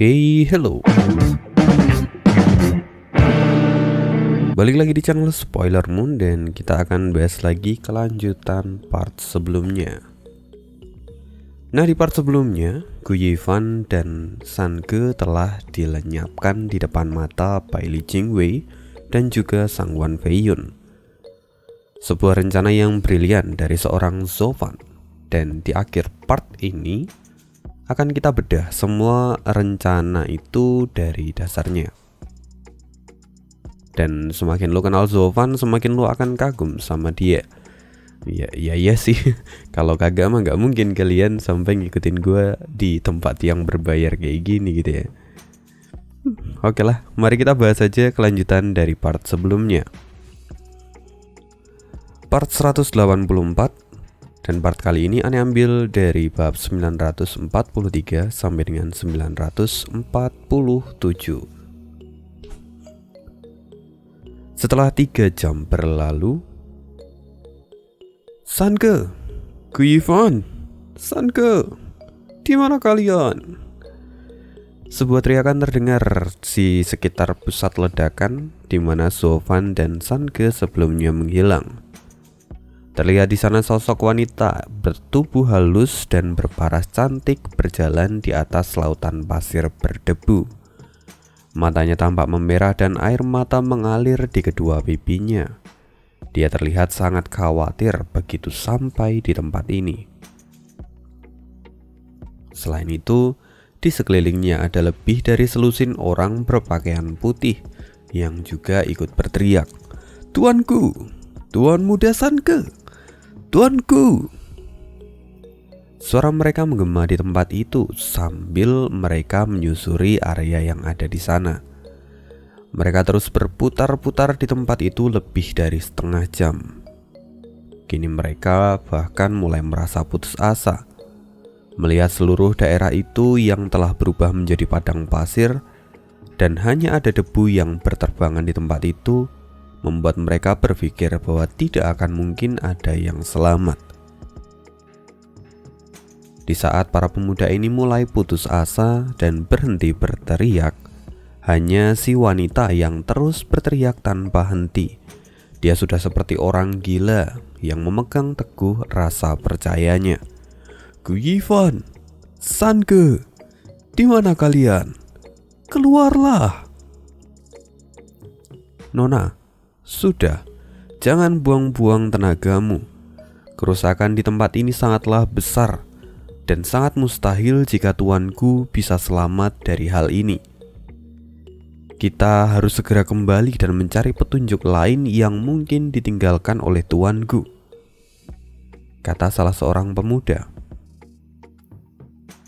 Hey, hello. Balik lagi di channel Spoiler Moon dan kita akan bahas lagi kelanjutan part sebelumnya. Nah, di part sebelumnya, Gu Yifan dan San Ge telah dilenyapkan di depan mata Bai Li Jingwei dan juga Sang Wan Feiyun. Sebuah rencana yang brilian dari seorang Zovan. Dan di akhir part ini akan kita bedah semua rencana itu dari dasarnya. Dan semakin lo kenal Zovan, semakin lo akan kagum sama dia. Ya sih. Kalau kagak mah gak mungkin kalian sampai ngikutin gue di tempat yang berbayar kayak gini gitu ya. Oke lah, mari kita bahas aja kelanjutan dari part sebelumnya. Part 184. Dan part kali ini Ane ambil dari bab 943 sampai dengan 947. Setelah 3 jam berlalu, San Ge, Gu Yifan, San Ge, di mana kalian? Sebuah teriakan terdengar di sekitar pusat ledakan di mana Zovan dan San Ge sebelumnya menghilang. Terlihat di sana sosok wanita bertubuh halus dan berparas cantik berjalan di atas lautan pasir berdebu. Matanya tampak memerah dan air mata mengalir di kedua pipinya. Dia terlihat sangat khawatir begitu sampai di tempat ini. Selain itu, di sekelilingnya ada lebih dari selusin orang berpakaian putih yang juga ikut berteriak, "Tuanku, Tuan Muda San Ge! Tuanku!" Suara mereka menggema di tempat itu sambil mereka menyusuri area yang ada di sana. Mereka terus berputar-putar di tempat itu lebih dari setengah jam. Kini mereka bahkan mulai merasa putus asa. Melihat seluruh daerah itu yang telah berubah menjadi padang pasir dan hanya ada debu yang berterbangan di tempat itu, membuat mereka berpikir bahwa tidak akan mungkin ada yang selamat. Di saat para pemuda ini mulai putus asa dan berhenti berteriak, hanya si wanita yang terus berteriak tanpa henti. Dia sudah seperti orang gila yang memegang teguh rasa percayanya. "Gu Yifan, San Ge, di mana kalian? Keluarlah!" "Nona, sudah, jangan buang-buang tenagamu. Kerusakan di tempat ini sangatlah besar dan sangat mustahil jika tuanku bisa selamat dari hal ini. Kita harus segera kembali dan mencari petunjuk lain yang mungkin ditinggalkan oleh tuanku," kata salah seorang pemuda.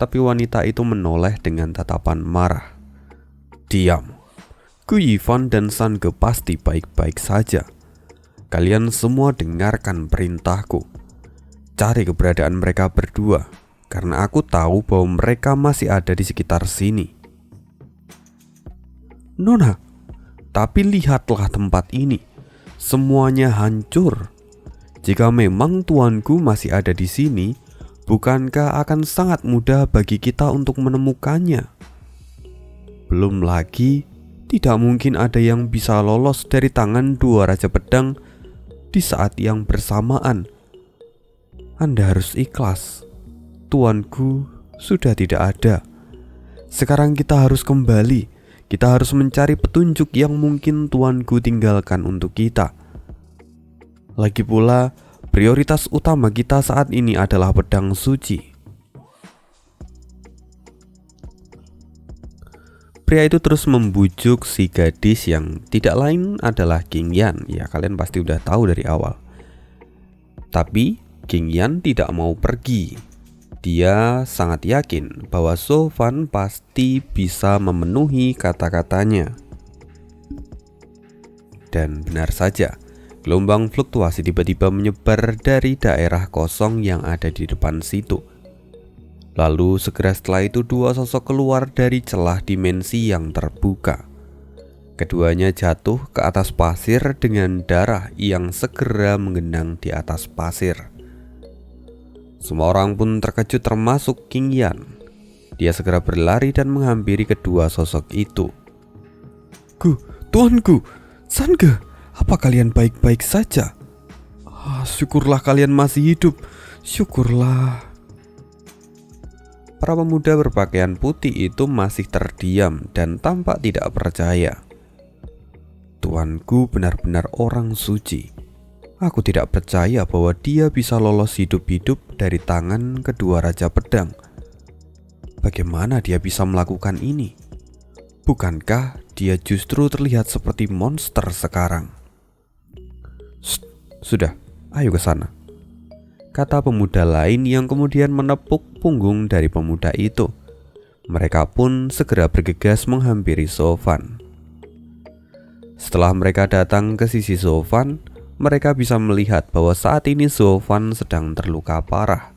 Tapi wanita itu menoleh dengan tatapan marah. "Diam. Gu Yifan dan San Ge pasti baik-baik saja. Kalian semua dengarkan perintahku. Cari keberadaan mereka berdua, karena aku tahu bahwa mereka masih ada di sekitar sini." "Nona, tapi lihatlah tempat ini. Semuanya hancur. Jika memang tuanku masih ada di sini, bukankah akan sangat mudah bagi kita untuk menemukannya? Belum lagi, tidak mungkin ada yang bisa lolos dari tangan dua Raja Pedang di saat yang bersamaan. Anda harus ikhlas. Tuanku sudah tidak ada. Sekarang kita harus kembali. Kita harus mencari petunjuk yang mungkin tuanku tinggalkan untuk kita. Lagi pula, prioritas utama kita saat ini adalah pedang suci." Pria itu terus membujuk si gadis yang tidak lain adalah King Yan. Ya, kalian pasti udah tahu dari awal. Tapi King Yan tidak mau pergi. Dia sangat yakin bahwa Zovan pasti bisa memenuhi kata-katanya. Dan benar saja, gelombang fluktuasi tiba-tiba menyebar dari daerah kosong yang ada di depan situ. Lalu segera setelah itu dua sosok keluar dari celah dimensi yang terbuka. Keduanya jatuh ke atas pasir dengan darah yang segera menggenang di atas pasir. Semua orang pun terkejut termasuk King Yan. Dia segera berlari dan menghampiri kedua sosok itu. Tuanku, Sange, apa kalian baik-baik saja? Syukurlah kalian masih hidup, syukurlah. Para pemuda berpakaian putih itu masih terdiam dan tampak tidak percaya. Tuanku benar-benar orang suci. Aku tidak percaya bahwa dia bisa lolos hidup-hidup dari tangan kedua Raja Pedang. Bagaimana dia bisa melakukan ini? Bukankah dia justru terlihat seperti monster sekarang? Sudah, ayo ke sana, kata pemuda lain yang kemudian menepuk punggung dari pemuda itu. Mereka pun segera bergegas menghampiri Sofan. Setelah mereka datang ke sisi Sofan, mereka bisa melihat bahwa saat ini Sofan sedang terluka parah.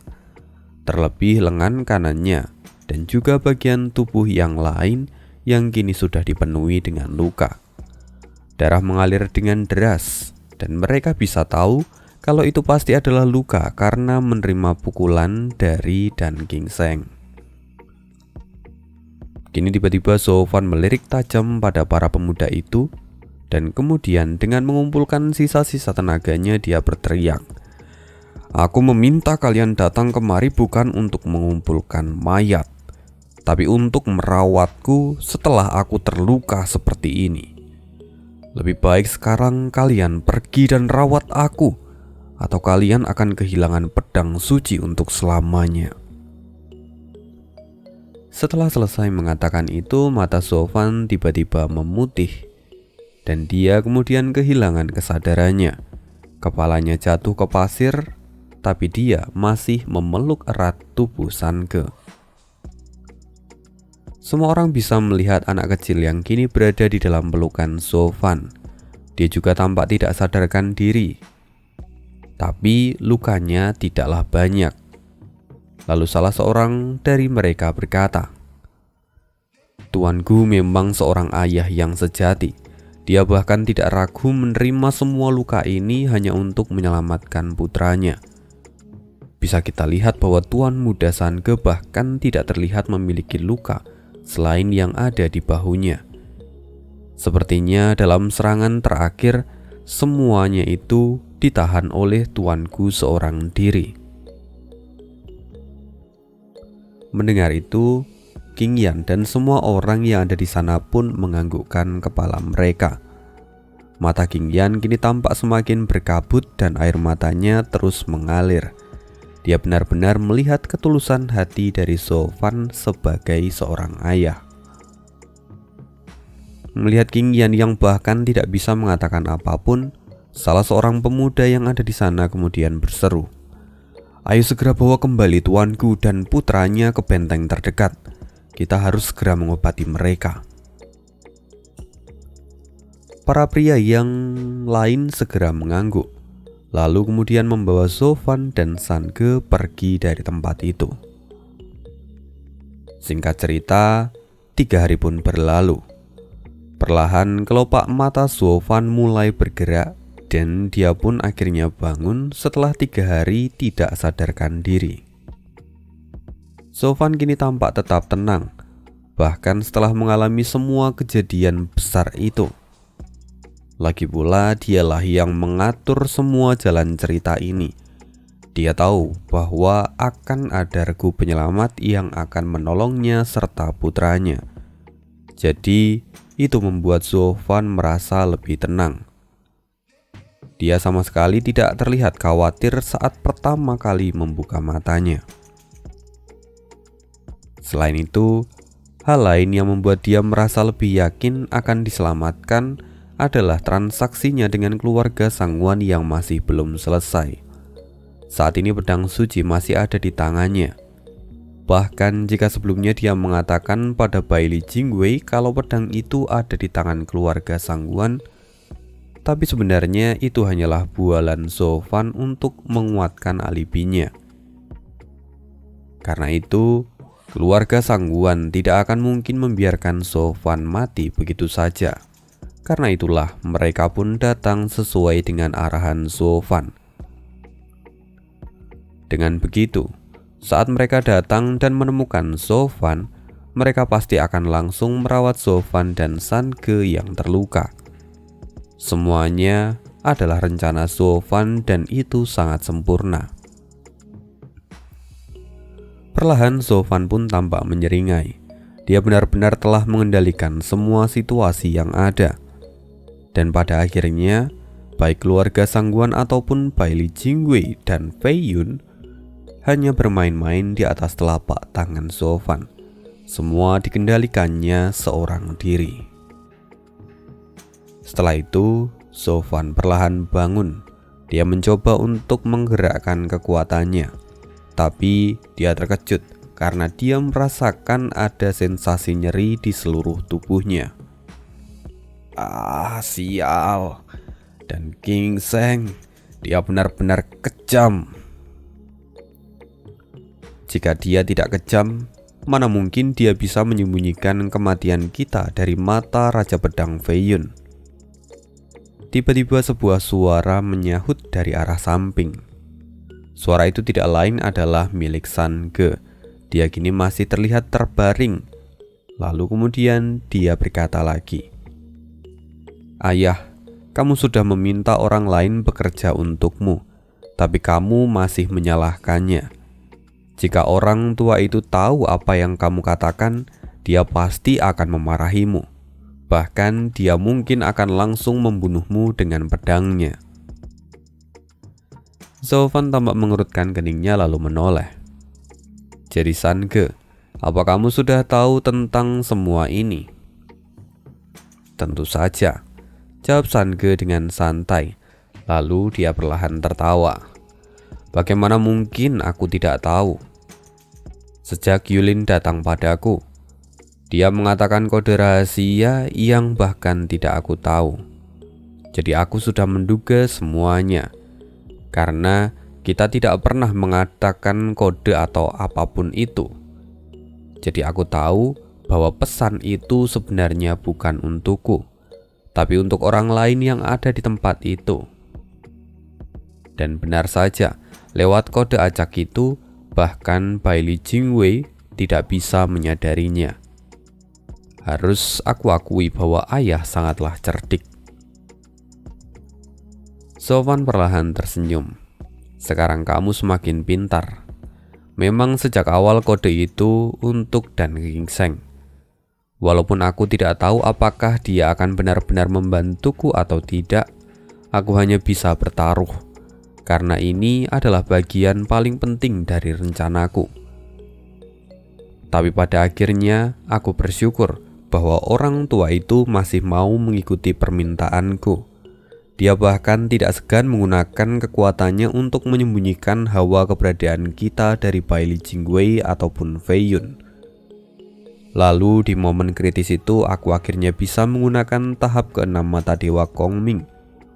Terlebih lengan kanannya dan juga bagian tubuh yang lain yang kini sudah dipenuhi dengan luka. Darah mengalir dengan deras dan mereka bisa tahu kalau itu pasti adalah luka karena menerima pukulan dari Dan Gingseng. Kini tiba-tiba Sofan melirik tajam pada para pemuda itu dan kemudian dengan mengumpulkan sisa-sisa tenaganya dia berteriak, "Aku meminta kalian datang kemari bukan untuk mengumpulkan mayat, tapi untuk merawatku setelah aku terluka seperti ini. Lebih baik sekarang kalian pergi dan rawat aku, atau kalian akan kehilangan pedang suci untuk selamanya." Setelah selesai mengatakan itu, mata Sofan tiba-tiba memutih dan dia kemudian kehilangan kesadarannya. Kepalanya jatuh ke pasir, tapi dia masih memeluk erat tubuh Sange. Semua orang bisa melihat anak kecil yang kini berada di dalam pelukan Sofan. Dia juga tampak tidak sadarkan diri, tapi lukanya tidaklah banyak. Lalu salah seorang dari mereka berkata, "Tuanku memang seorang ayah yang sejati. Dia bahkan tidak ragu menerima semua luka ini hanya untuk menyelamatkan putranya." Bisa kita lihat bahwa Tuan Muda Sange bahkan tidak terlihat memiliki luka selain yang ada di bahunya. Sepertinya dalam serangan terakhir, semuanya itu ditahan oleh tuanku seorang diri. Mendengar itu, King Yan dan semua orang yang ada di sana pun menganggukkan kepala mereka. Mata King Yan kini tampak semakin berkabut dan air matanya terus mengalir. Dia benar-benar melihat ketulusan hati dari Sofan sebagai seorang ayah. Melihat King Yan yang bahkan tidak bisa mengatakan apapun, salah seorang pemuda yang ada di sana kemudian berseru, "Ayo segera bawa kembali tuanku dan putranya ke benteng terdekat. Kita harus segera mengobati mereka." Para pria yang lain segera mengangguk, lalu kemudian membawa Sofan dan Sange pergi dari tempat itu. Singkat cerita, 3 hari pun berlalu. Perlahan kelopak mata Sofan mulai bergerak dan dia pun akhirnya bangun setelah 3 hari tidak sadarkan diri. Sofan kini tampak tetap tenang, bahkan setelah mengalami semua kejadian besar itu. Lagi pula dialah yang mengatur semua jalan cerita ini. Dia tahu bahwa akan ada regu penyelamat yang akan menolongnya serta putranya. Jadi itu membuat Sofan merasa lebih tenang. Dia sama sekali tidak terlihat khawatir saat pertama kali membuka matanya. Selain itu, hal lain yang membuat dia merasa lebih yakin akan diselamatkan adalah transaksinya dengan keluarga Sangwon yang masih belum selesai. Saat ini pedang suci masih ada di tangannya. Bahkan jika sebelumnya dia mengatakan pada Baili Jingwei kalau pedang itu ada di tangan keluarga Sangwon, tapi sebenarnya itu hanyalah bualan Sofan untuk menguatkan alibinya. Karena itu, keluarga Sangwon tidak akan mungkin membiarkan Sofan mati begitu saja. Karena itulah mereka pun datang sesuai dengan arahan Sofan. Dengan begitu, Saat mereka datang dan menemukan Sofan, mereka pasti akan langsung merawat Sofan dan Sange yang terluka. Semuanya adalah rencana Sofan dan itu sangat sempurna. Perlahan Sofan pun tampak menyeringai. Dia benar-benar telah mengendalikan semua situasi yang ada. Dan pada akhirnya, baik keluarga Sangguan ataupun Bailey Jingwei dan Fei Yun hanya bermain-main di atas telapak tangan Sofan. Semua dikendalikannya seorang diri. Setelah itu, Sofan perlahan bangun. Dia mencoba untuk menggerakkan kekuatannya, tapi dia terkejut karena dia merasakan ada sensasi nyeri di seluruh tubuhnya. Sial. Dan Ginseng, dia benar-benar kejam. Jika dia tidak kejam, mana mungkin dia bisa menyembunyikan kematian kita dari mata Raja Pedang Fei Yun. Tiba-tiba sebuah suara menyahut dari arah samping. Suara itu tidak lain adalah milik Sange. Dia kini masih terlihat terbaring. Lalu kemudian dia berkata lagi, "Ayah, kamu sudah meminta orang lain bekerja untukmu, tapi kamu masih menyalahkannya. Jika orang tua itu tahu apa yang kamu katakan, dia pasti akan memarahimu. Bahkan dia mungkin akan langsung membunuhmu dengan pedangnya." Sofan tampak mengerutkan keningnya lalu menoleh. "Jadi Sange, apa kamu sudah tahu tentang semua ini?" "Tentu saja," jawab Sange dengan santai. Lalu dia perlahan tertawa. "Bagaimana mungkin aku tidak tahu? Sejak Yulin datang padaku, dia mengatakan kode rahasia yang bahkan tidak aku tahu. Jadi aku sudah menduga semuanya. Karena kita tidak pernah mengatakan kode atau apapun itu. Jadi aku tahu bahwa pesan itu sebenarnya bukan untukku, tapi untuk orang lain yang ada di tempat itu. Dan benar saja, lewat kode acak itu, bahkan Bailey Jingwei tidak bisa menyadarinya. Harus aku akui bahwa ayah sangatlah cerdik." Sofan perlahan tersenyum. "Sekarang kamu semakin pintar. Memang sejak awal kode itu untuk Dan Ginseng. Walaupun aku tidak tahu apakah dia akan benar-benar membantuku atau tidak, aku hanya bisa bertaruh. Karena ini adalah bagian paling penting dari rencanaku. Tapi pada akhirnya aku bersyukur bahwa orang tua itu masih mau mengikuti permintaanku. Dia bahkan tidak segan menggunakan kekuatannya untuk menyembunyikan hawa keberadaan kita dari Bailey Jingwei ataupun Fei Yun. Lalu di momen kritis itu aku akhirnya bisa menggunakan tahap ke-6 mata Dewa Kongming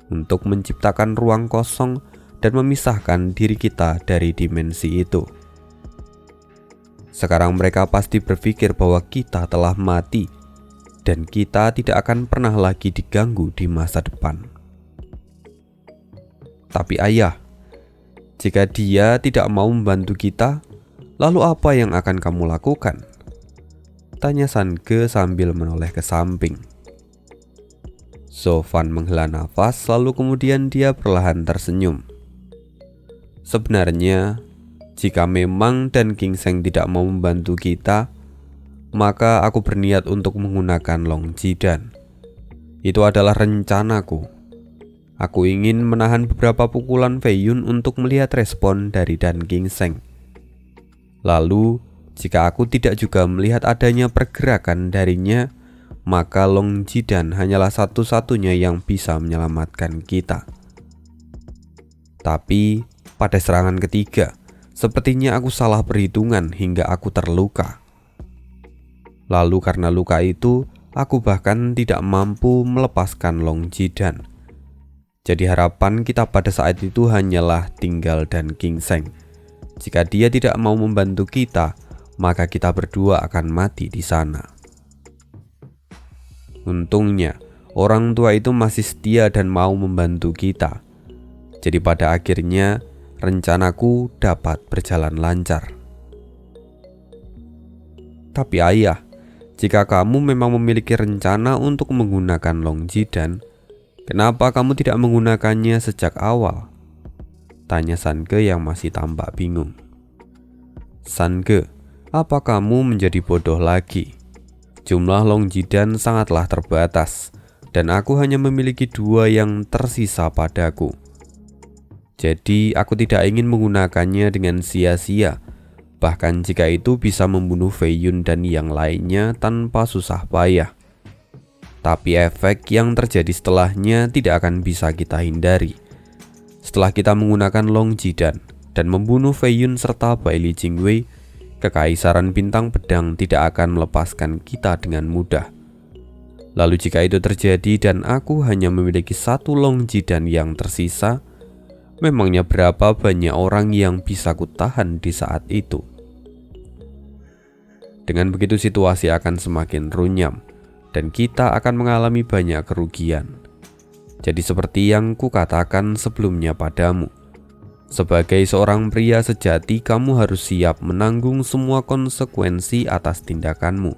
untuk menciptakan ruang kosong dan memisahkan diri kita dari dimensi itu. Sekarang mereka pasti berpikir bahwa kita telah mati dan kita tidak akan pernah lagi diganggu di masa depan. Tapi ayah, jika dia tidak mau membantu kita, lalu apa yang akan kamu lakukan?" tanya Sange sambil menoleh ke samping. Sofan menghela nafas lalu kemudian dia perlahan tersenyum. "Sebenarnya, jika memang Dan Ginseng tidak mau membantu kita, maka aku berniat untuk menggunakan Long Jidan. Itu adalah rencanaku. Aku ingin menahan beberapa pukulan Fei Yun untuk melihat respon dari Dan Ginseng. Lalu, jika aku tidak juga melihat adanya pergerakan darinya, maka Long Jidan hanyalah satu-satunya yang bisa menyelamatkan kita. Tapi, pada serangan ketiga, sepertinya aku salah perhitungan hingga aku terluka. Lalu karena luka itu, aku bahkan tidak mampu melepaskan Long Jidan. Jadi harapan kita pada saat itu hanyalah tinggal Dan Ginseng. Jika dia tidak mau membantu kita, maka kita berdua akan mati di sana." Untungnya, orang tua itu masih setia dan mau membantu kita. Jadi pada akhirnya, rencanaku dapat berjalan lancar. Tapi ayah, jika kamu memang memiliki rencana untuk menggunakan Long Jidan, kenapa kamu tidak menggunakannya sejak awal? Tanya Sanke yang masih tampak bingung. Sanke, apa kamu menjadi bodoh lagi? Jumlah Long Jidan sangatlah terbatas, dan aku hanya memiliki 2 yang tersisa padaku. Jadi aku tidak ingin menggunakannya dengan sia-sia, bahkan jika itu bisa membunuh Fei Yun dan yang lainnya tanpa susah payah. Tapi efek yang terjadi setelahnya tidak akan bisa kita hindari. Setelah kita menggunakan Long Jidan dan membunuh Fei Yun serta Bai Li Jingwei, Kekaisaran Bintang Pedang tidak akan melepaskan kita dengan mudah. Lalu jika itu terjadi dan aku hanya memiliki 1 Long Jidan yang tersisa, memangnya berapa banyak orang yang bisa kutahan di saat itu? Dengan begitu situasi akan semakin runyam dan kita akan mengalami banyak kerugian. Jadi seperti yang kukatakan sebelumnya padamu, sebagai seorang pria sejati, kamu harus siap menanggung semua konsekuensi atas tindakanmu.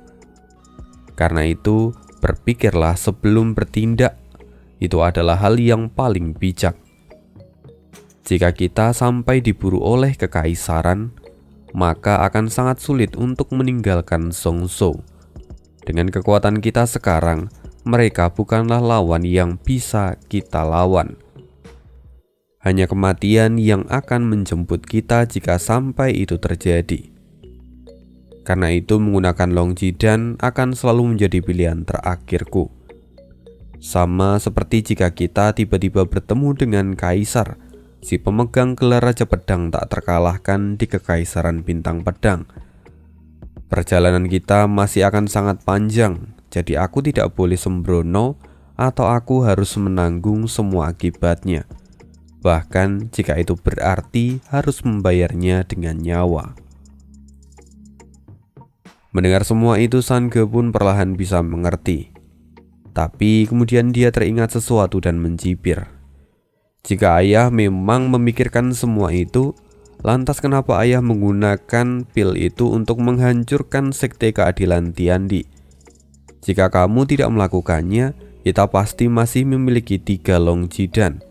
Karena itu, berpikirlah sebelum bertindak. Itu adalah hal yang paling bijak. Jika kita sampai diburu oleh kekaisaran, maka akan sangat sulit untuk meninggalkan Zhongzhou. Dengan kekuatan kita sekarang, mereka bukanlah lawan yang bisa kita lawan. Hanya kematian yang akan menjemput kita jika sampai itu terjadi. Karena itu menggunakan Long Jidan akan selalu menjadi pilihan terakhirku. Sama seperti jika kita tiba-tiba bertemu dengan Kaisar, si pemegang gelar Raja Pedang tak terkalahkan di Kekaisaran Bintang Pedang. Perjalanan kita masih akan sangat panjang, jadi aku tidak boleh sembrono atau aku harus menanggung semua akibatnya. Bahkan jika itu berarti harus membayarnya dengan nyawa. Mendengar semua itu, Sanke pun perlahan bisa mengerti. Tapi kemudian dia teringat sesuatu dan mencibir. Jika ayah memang memikirkan semua itu, lantas kenapa ayah menggunakan pil itu untuk menghancurkan Sekte Keadilan Tiandi? Jika kamu tidak melakukannya, kita pasti masih memiliki 3 Long Jidan,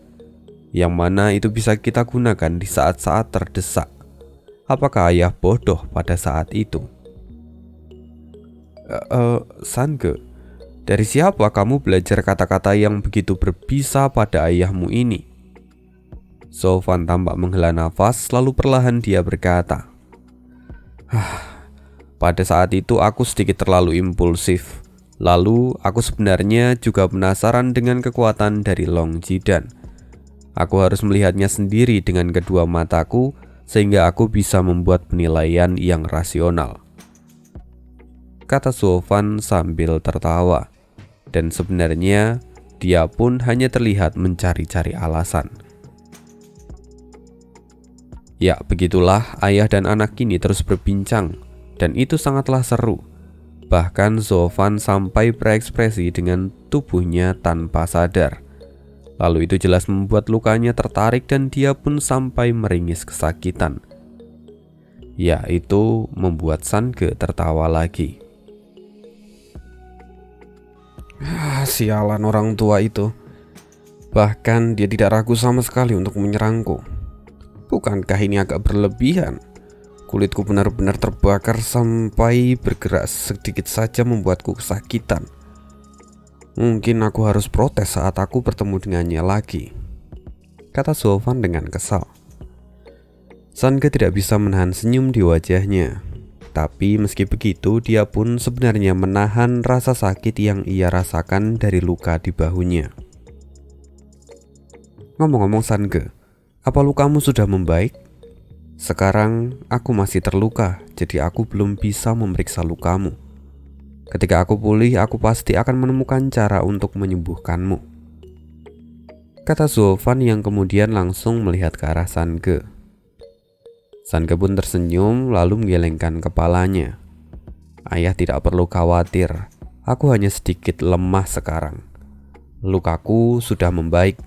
yang mana itu bisa kita gunakan di saat-saat terdesak. Apakah ayah bodoh pada saat itu? Sanke, dari siapa kamu belajar kata-kata yang begitu berbisa pada ayahmu ini? Sofan tampak menghela nafas, lalu perlahan dia berkata, pada saat itu aku sedikit terlalu impulsif. Lalu aku sebenarnya juga penasaran dengan kekuatan dari Long Jidan. Aku harus melihatnya sendiri dengan kedua mataku sehingga aku bisa membuat penilaian yang rasional, kata Sofan sambil tertawa. Dan sebenarnya dia pun hanya terlihat mencari-cari alasan. Ya, begitulah ayah dan anak ini terus berbincang, dan itu sangatlah seru. Bahkan Sofan sampai berekspresi dengan tubuhnya tanpa sadar. Lalu itu jelas membuat lukanya tertarik dan dia pun sampai meringis kesakitan. Ya, itu membuat Sanke tertawa lagi. Sialan orang tua itu. Bahkan dia tidak ragu sama sekali untuk menyerangku. Bukankah ini agak berlebihan? Kulitku benar-benar terbakar sampai bergerak sedikit saja membuatku kesakitan. Mungkin aku harus protes saat aku bertemu dengannya lagi, kata Sofan dengan kesal. Sanke tidak bisa menahan senyum di wajahnya. Tapi meski begitu, dia pun sebenarnya menahan rasa sakit yang ia rasakan dari luka di bahunya. Ngomong-ngomong Sanke, apa lukamu sudah membaik? Sekarang aku masih terluka, jadi aku belum bisa memeriksa lukamu. Ketika aku pulih, aku pasti akan menemukan cara untuk menyembuhkanmu, kata Sofan yang kemudian langsung melihat ke arah Sanke. Sanke pun tersenyum lalu menggelengkan kepalanya. Ayah tidak perlu khawatir, aku hanya sedikit lemah sekarang. Lukaku sudah membaik.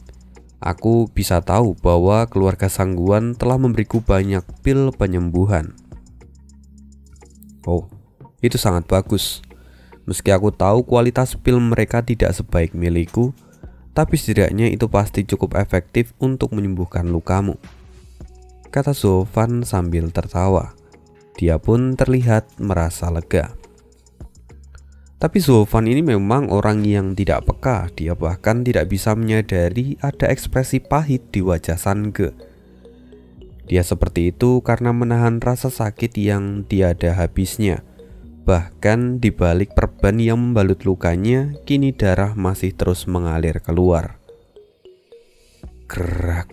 Aku bisa tahu bahwa keluarga Sangguan telah memberiku banyak pil penyembuhan. Oh, Itu sangat bagus. Meski aku tahu kualitas pil mereka tidak sebaik milikku, tapi setidaknya itu pasti cukup efektif untuk menyembuhkan lukamu, kata Zofan sambil tertawa. Dia pun terlihat merasa lega. Tapi Zofan ini memang orang yang tidak peka. Dia bahkan tidak bisa menyadari ada ekspresi pahit di wajah Sange. Dia seperti itu karena menahan rasa sakit yang tiada habisnya. Bahkan di balik perban yang membalut lukanya, kini darah masih terus mengalir keluar. Gerak.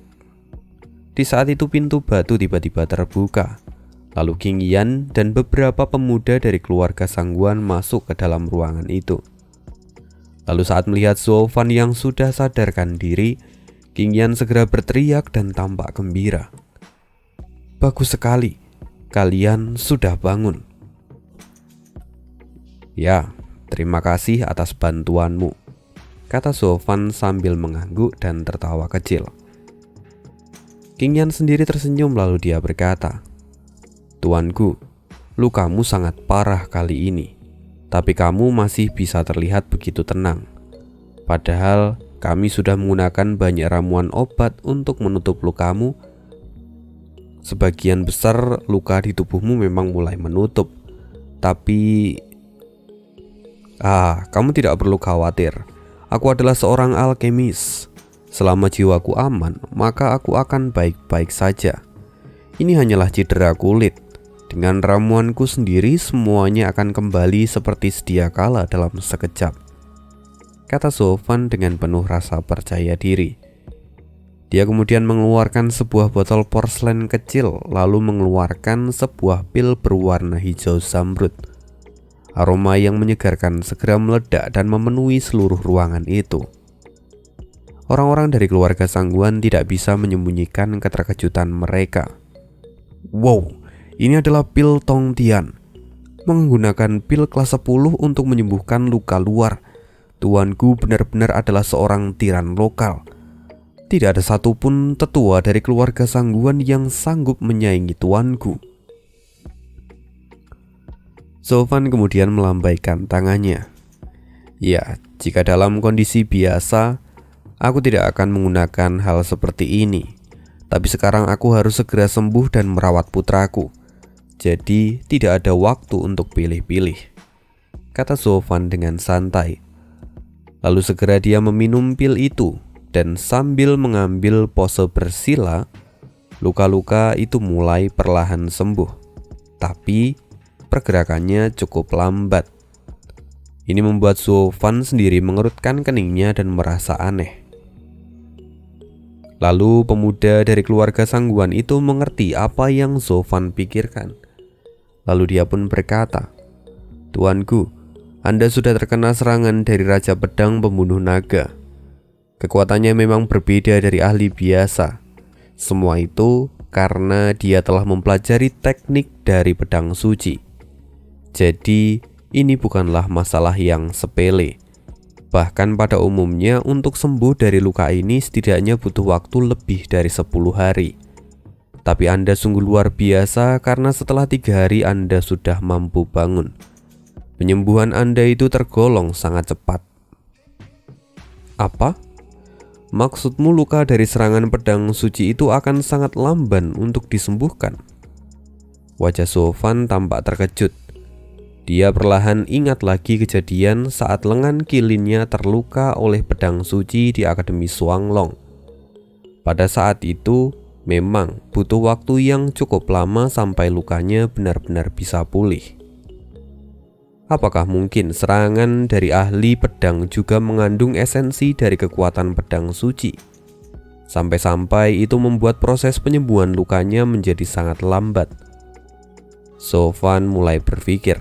Di saat itu pintu batu tiba-tiba terbuka. Lalu King Yan dan beberapa pemuda dari keluarga Sangguan masuk ke dalam ruangan itu. Lalu saat melihat Zofan yang sudah sadarkan diri, King Yan segera berteriak dan tampak gembira. Bagus sekali, kalian sudah bangun. Ya, terima kasih atas bantuanmu, kata Zofan sambil mengangguk dan tertawa kecil. King Yan sendiri tersenyum lalu dia berkata, Tuanku, lukamu sangat parah kali ini, tapi kamu masih bisa terlihat begitu tenang. Padahal kami sudah menggunakan banyak ramuan obat untuk menutup lukamu. Sebagian besar luka di tubuhmu memang mulai menutup, tapi kamu tidak perlu khawatir. Aku adalah seorang alkemis. Selama jiwaku aman, maka aku akan baik-baik saja. Ini hanyalah cedera kulit. Dengan ramuanku sendiri, semuanya akan kembali seperti sedia kala dalam sekejap, kata Zofan dengan penuh rasa percaya diri. Dia kemudian mengeluarkan sebuah botol porselen kecil, lalu mengeluarkan sebuah pil berwarna hijau zamrud. Aroma yang menyegarkan segera meledak dan memenuhi seluruh ruangan itu. Orang-orang dari keluarga Sangguan tidak bisa menyembunyikan keterkejutan mereka. Wow, ini adalah pil Tong Tian. Menggunakan pil kelas 10 untuk menyembuhkan luka luar. Tuanku benar-benar adalah seorang tiran lokal. Tidak ada satupun tetua dari keluarga Sangguan yang sanggup menyaingi tuanku. Zofan kemudian melambaikan tangannya. Ya, jika dalam kondisi biasa, aku tidak akan menggunakan hal seperti ini. Tapi sekarang aku harus segera sembuh dan merawat putraku. Jadi tidak ada waktu untuk pilih-pilih, kata Zofan dengan santai. Lalu segera dia meminum pil itu, dan sambil mengambil pose bersila, luka-luka itu mulai perlahan sembuh. Tapi pergerakannya cukup lambat. Ini membuat Zofan sendiri mengerutkan keningnya dan merasa aneh. Lalu pemuda dari keluarga Sangguan itu mengerti apa yang Zofan pikirkan. Lalu dia pun berkata, Tuanku, Anda sudah terkena serangan dari Raja Pedang Pembunuh Naga. Kekuatannya memang berbeda dari ahli biasa. Semua itu karena dia telah mempelajari teknik dari pedang suci. Jadi ini bukanlah masalah yang sepele. Bahkan pada umumnya untuk sembuh dari luka ini setidaknya butuh waktu lebih dari 10 hari. Tapi Anda sungguh luar biasa karena setelah 3 hari Anda sudah mampu bangun. Penyembuhan Anda itu tergolong sangat cepat. Apa? Maksudmu luka dari serangan pedang suci itu akan sangat lamban untuk disembuhkan? Wajah Zofan tampak terkejut. Dia perlahan ingat lagi kejadian saat lengan kilinnya terluka oleh pedang suci di Akademi Xuanglong. Pada saat itu, memang butuh waktu yang cukup lama sampai lukanya benar-benar bisa pulih. Apakah mungkin serangan dari ahli pedang juga mengandung esensi dari kekuatan pedang suci? Sampai-sampai itu membuat proses penyembuhan lukanya menjadi sangat lambat. Zofan mulai berpikir,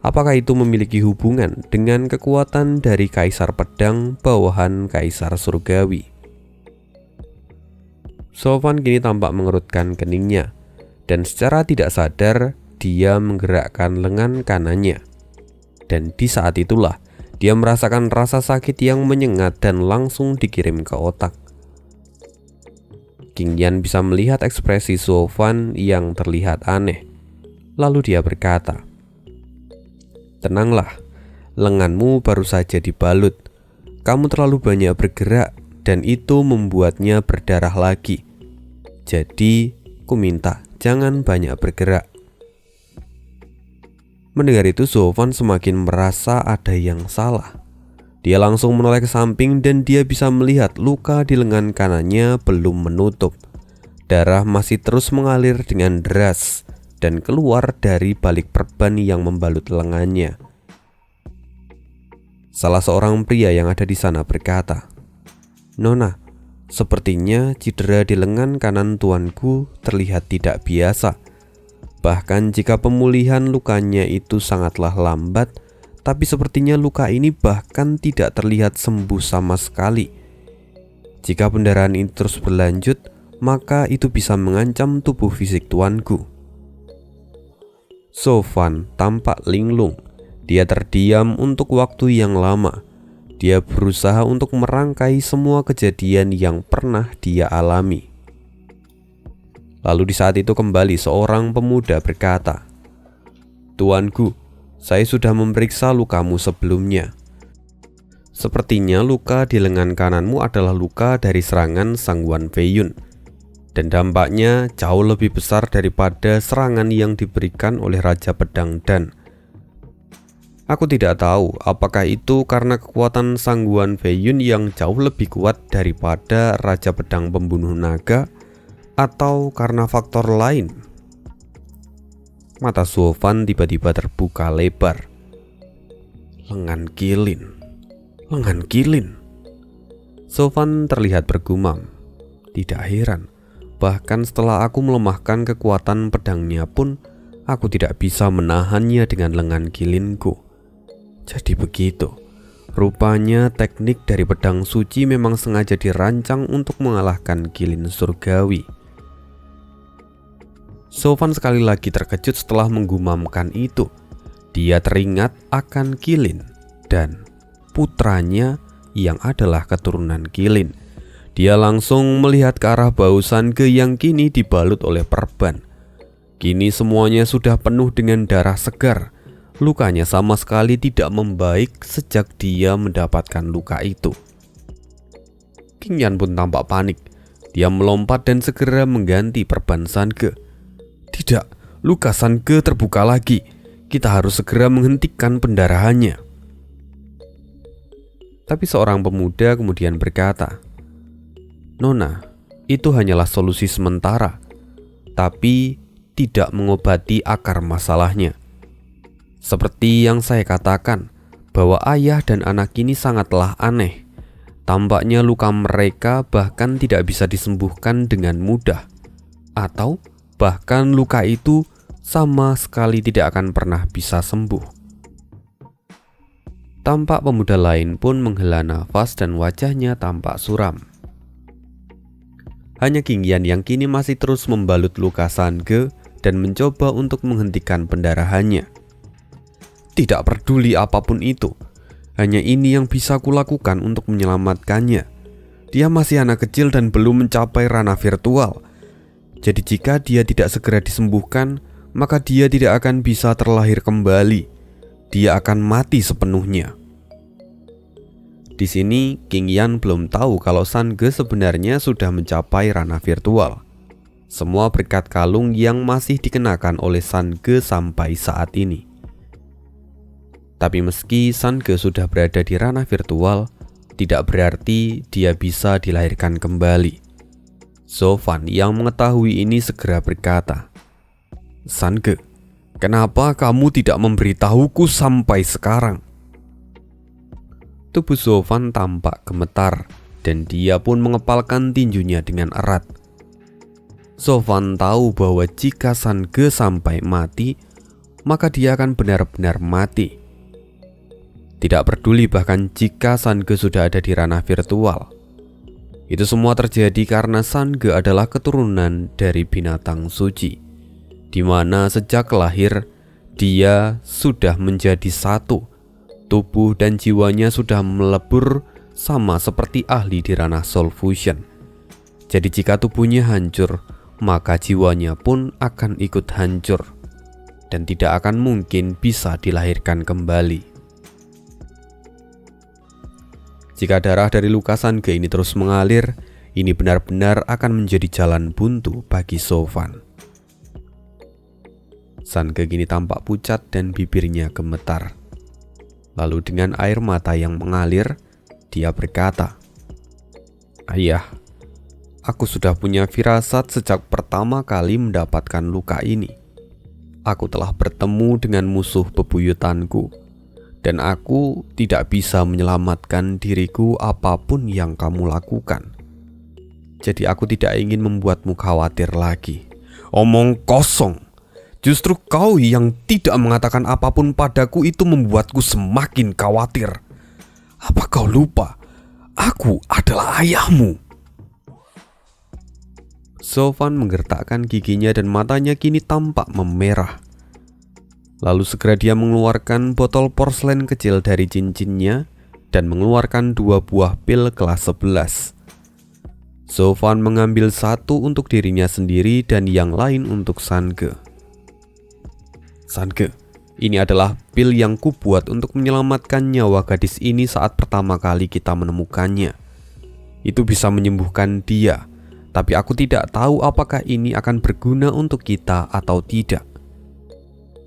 apakah itu memiliki hubungan dengan kekuatan dari Kaisar Pedang bawahan Kaisar Surgawi? Zofan kini tampak mengerutkan keningnya, dan secara tidak sadar dia menggerakkan lengan kanannya. Dan di saat itulah dia merasakan rasa sakit yang menyengat dan langsung dikirim ke otak. King Yan bisa melihat ekspresi Zofan yang terlihat aneh. Lalu dia berkata, Tenanglah, lenganmu baru saja dibalut. Kamu terlalu banyak bergerak dan itu membuatnya berdarah lagi. Jadi, ku minta jangan banyak bergerak." Mendengar itu, Sofwan semakin merasa ada yang salah. Dia langsung menoleh ke samping dan dia bisa melihat luka di lengan kanannya belum menutup. Darah masih terus mengalir dengan deras dan keluar dari balik perban yang membalut lengannya. Salah seorang pria yang ada di sana berkata, "Nona, sepertinya cedera di lengan kanan tuanku terlihat tidak biasa. Bahkan jika pemulihan lukanya itu sangatlah lambat, tapi sepertinya luka ini bahkan tidak terlihat sembuh sama sekali. Jika pendarahan ini terus berlanjut, maka itu bisa mengancam tubuh fisik tuanku." Sofwan tampak linglung. Dia terdiam untuk waktu yang lama. Dia berusaha untuk merangkai semua kejadian yang pernah dia alami. Lalu di saat itu kembali seorang pemuda berkata, "Tuanku, saya sudah memeriksa lukamu sebelumnya. Sepertinya luka di lengan kananmu adalah luka dari serangan Sangguan Feiyun, dan dampaknya jauh lebih besar daripada serangan yang diberikan oleh Raja Pedang Dan. Aku tidak tahu apakah itu karena kekuatan Sangguan Feiyun yang jauh lebih kuat daripada Raja Pedang Pembunuh Naga, atau karena faktor lain." Mata Sofwan tiba-tiba terbuka lebar. Lengan kilin. Sofwan terlihat bergumam. Tidak heran, bahkan setelah aku melemahkan kekuatan pedangnya pun, aku tidak bisa menahannya dengan lengan kilinku. Jadi begitu, rupanya teknik dari pedang suci memang sengaja dirancang untuk mengalahkan kilin surgawi. Sofwan sekali lagi terkejut setelah menggumamkan itu. Dia teringat akan kilin dan putranya yang adalah keturunan kilin. Dia langsung melihat ke arah bau Sange yang kini dibalut oleh perban. Kini semuanya sudah penuh dengan darah segar. Lukanya sama sekali tidak membaik sejak dia mendapatkan luka itu. King Yan pun tampak panik. Dia melompat dan segera mengganti perban Sange. "Tidak, luka Sange terbuka lagi. Kita harus segera menghentikan pendarahannya." Tapi seorang pemuda kemudian berkata, "Nona, itu hanyalah solusi sementara, tapi tidak mengobati akar masalahnya. Seperti yang saya katakan, bahwa ayah dan anak ini sangatlah aneh. Tampaknya luka mereka bahkan tidak bisa disembuhkan dengan mudah, atau bahkan luka itu sama sekali tidak akan pernah bisa sembuh." Tampak pemuda lain pun menghela nafas dan wajahnya tampak suram. Hanya King Yan yang kini masih terus membalut luka Sange dan mencoba untuk menghentikan pendarahannya. "Tidak peduli apapun itu, hanya ini yang bisa kulakukan untuk menyelamatkannya. Dia masih anak kecil dan belum mencapai ranah virtual. Jadi jika dia tidak segera disembuhkan, maka dia tidak akan bisa terlahir kembali. Dia akan mati sepenuhnya." Di sini King Yan belum tahu kalau Sange sebenarnya sudah mencapai ranah virtual. Semua berkat kalung yang masih dikenakan oleh Sange sampai saat ini. Tapi meski Sange sudah berada di ranah virtual, tidak berarti dia bisa dilahirkan kembali. Sofwan yang mengetahui ini segera berkata, "Sange, kenapa kamu tidak memberitahuku sampai sekarang?" Tubuh Sofwan tampak gemetar dan dia pun mengepalkan tinjunya dengan erat. Sofwan tahu bahwa jika Sange sampai mati, maka dia akan benar-benar mati. Tidak peduli bahkan jika Sange sudah ada di ranah virtual. Itu semua terjadi karena Sange adalah keturunan dari binatang suci, di mana sejak lahir dia sudah menjadi satu. Tubuh dan jiwanya sudah melebur sama seperti ahli di ranah Soul Fusion. Jadi jika tubuhnya hancur, maka jiwanya pun akan ikut hancur. dan tidak akan mungkin bisa dilahirkan kembali. Jika darah dari luka Sange ini terus mengalir, ini benar-benar akan menjadi jalan buntu bagi Sofan. Sange kini tampak pucat dan bibirnya gemetar. Lalu dengan air mata yang mengalir, dia berkata, "Ayah, aku sudah punya firasat sejak pertama kali mendapatkan luka ini. Aku telah bertemu dengan musuh bebuyutanku, dan aku tidak bisa menyelamatkan diriku apapun yang kamu lakukan. Jadi aku tidak ingin membuatmu khawatir lagi." "Omong kosong. Justru kau yang tidak mengatakan apapun padaku itu membuatku semakin khawatir. Apa kau lupa? Aku adalah ayahmu." Sofan menggertakkan giginya dan matanya kini tampak memerah. Lalu segera dia mengeluarkan botol porselen kecil dari cincinnya dan mengeluarkan 2 buah pil kelas 11. Sofan mengambil satu untuk dirinya sendiri dan yang lain untuk Sange. "Sange, ini adalah pil yang kubuat untuk menyelamatkan nyawa gadis ini saat pertama kali kita menemukannya. Itu bisa menyembuhkan dia, tapi aku tidak tahu apakah ini akan berguna untuk kita atau tidak.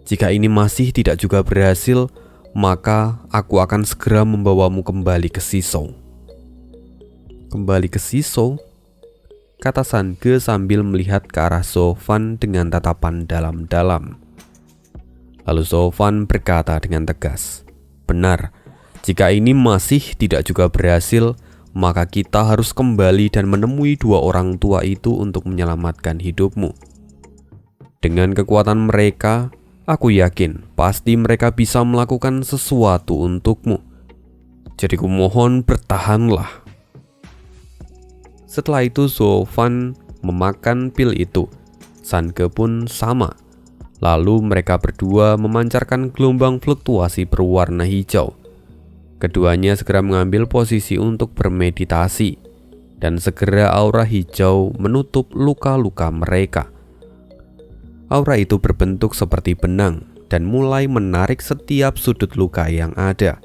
Jika ini masih tidak juga berhasil, maka aku akan segera membawamu kembali ke Sisou." "Kembali ke Sisou?" kata Sange sambil melihat ke arah Sofan dengan tatapan dalam-dalam. Lalu Sofan berkata dengan tegas, "Benar, jika ini masih tidak juga berhasil, maka kita harus kembali dan menemui 2 orang tua itu untuk menyelamatkan hidupmu. Dengan kekuatan mereka, aku yakin pasti mereka bisa melakukan sesuatu untukmu. Jadi kumohon bertahanlah." Setelah itu Sofan memakan pil itu. Sange pun sama. Lalu mereka berdua memancarkan gelombang fluktuasi berwarna hijau. Keduanya segera mengambil posisi untuk bermeditasi, dan segera aura hijau menutup luka-luka mereka. Aura itu berbentuk seperti benang dan mulai menarik setiap sudut luka yang ada.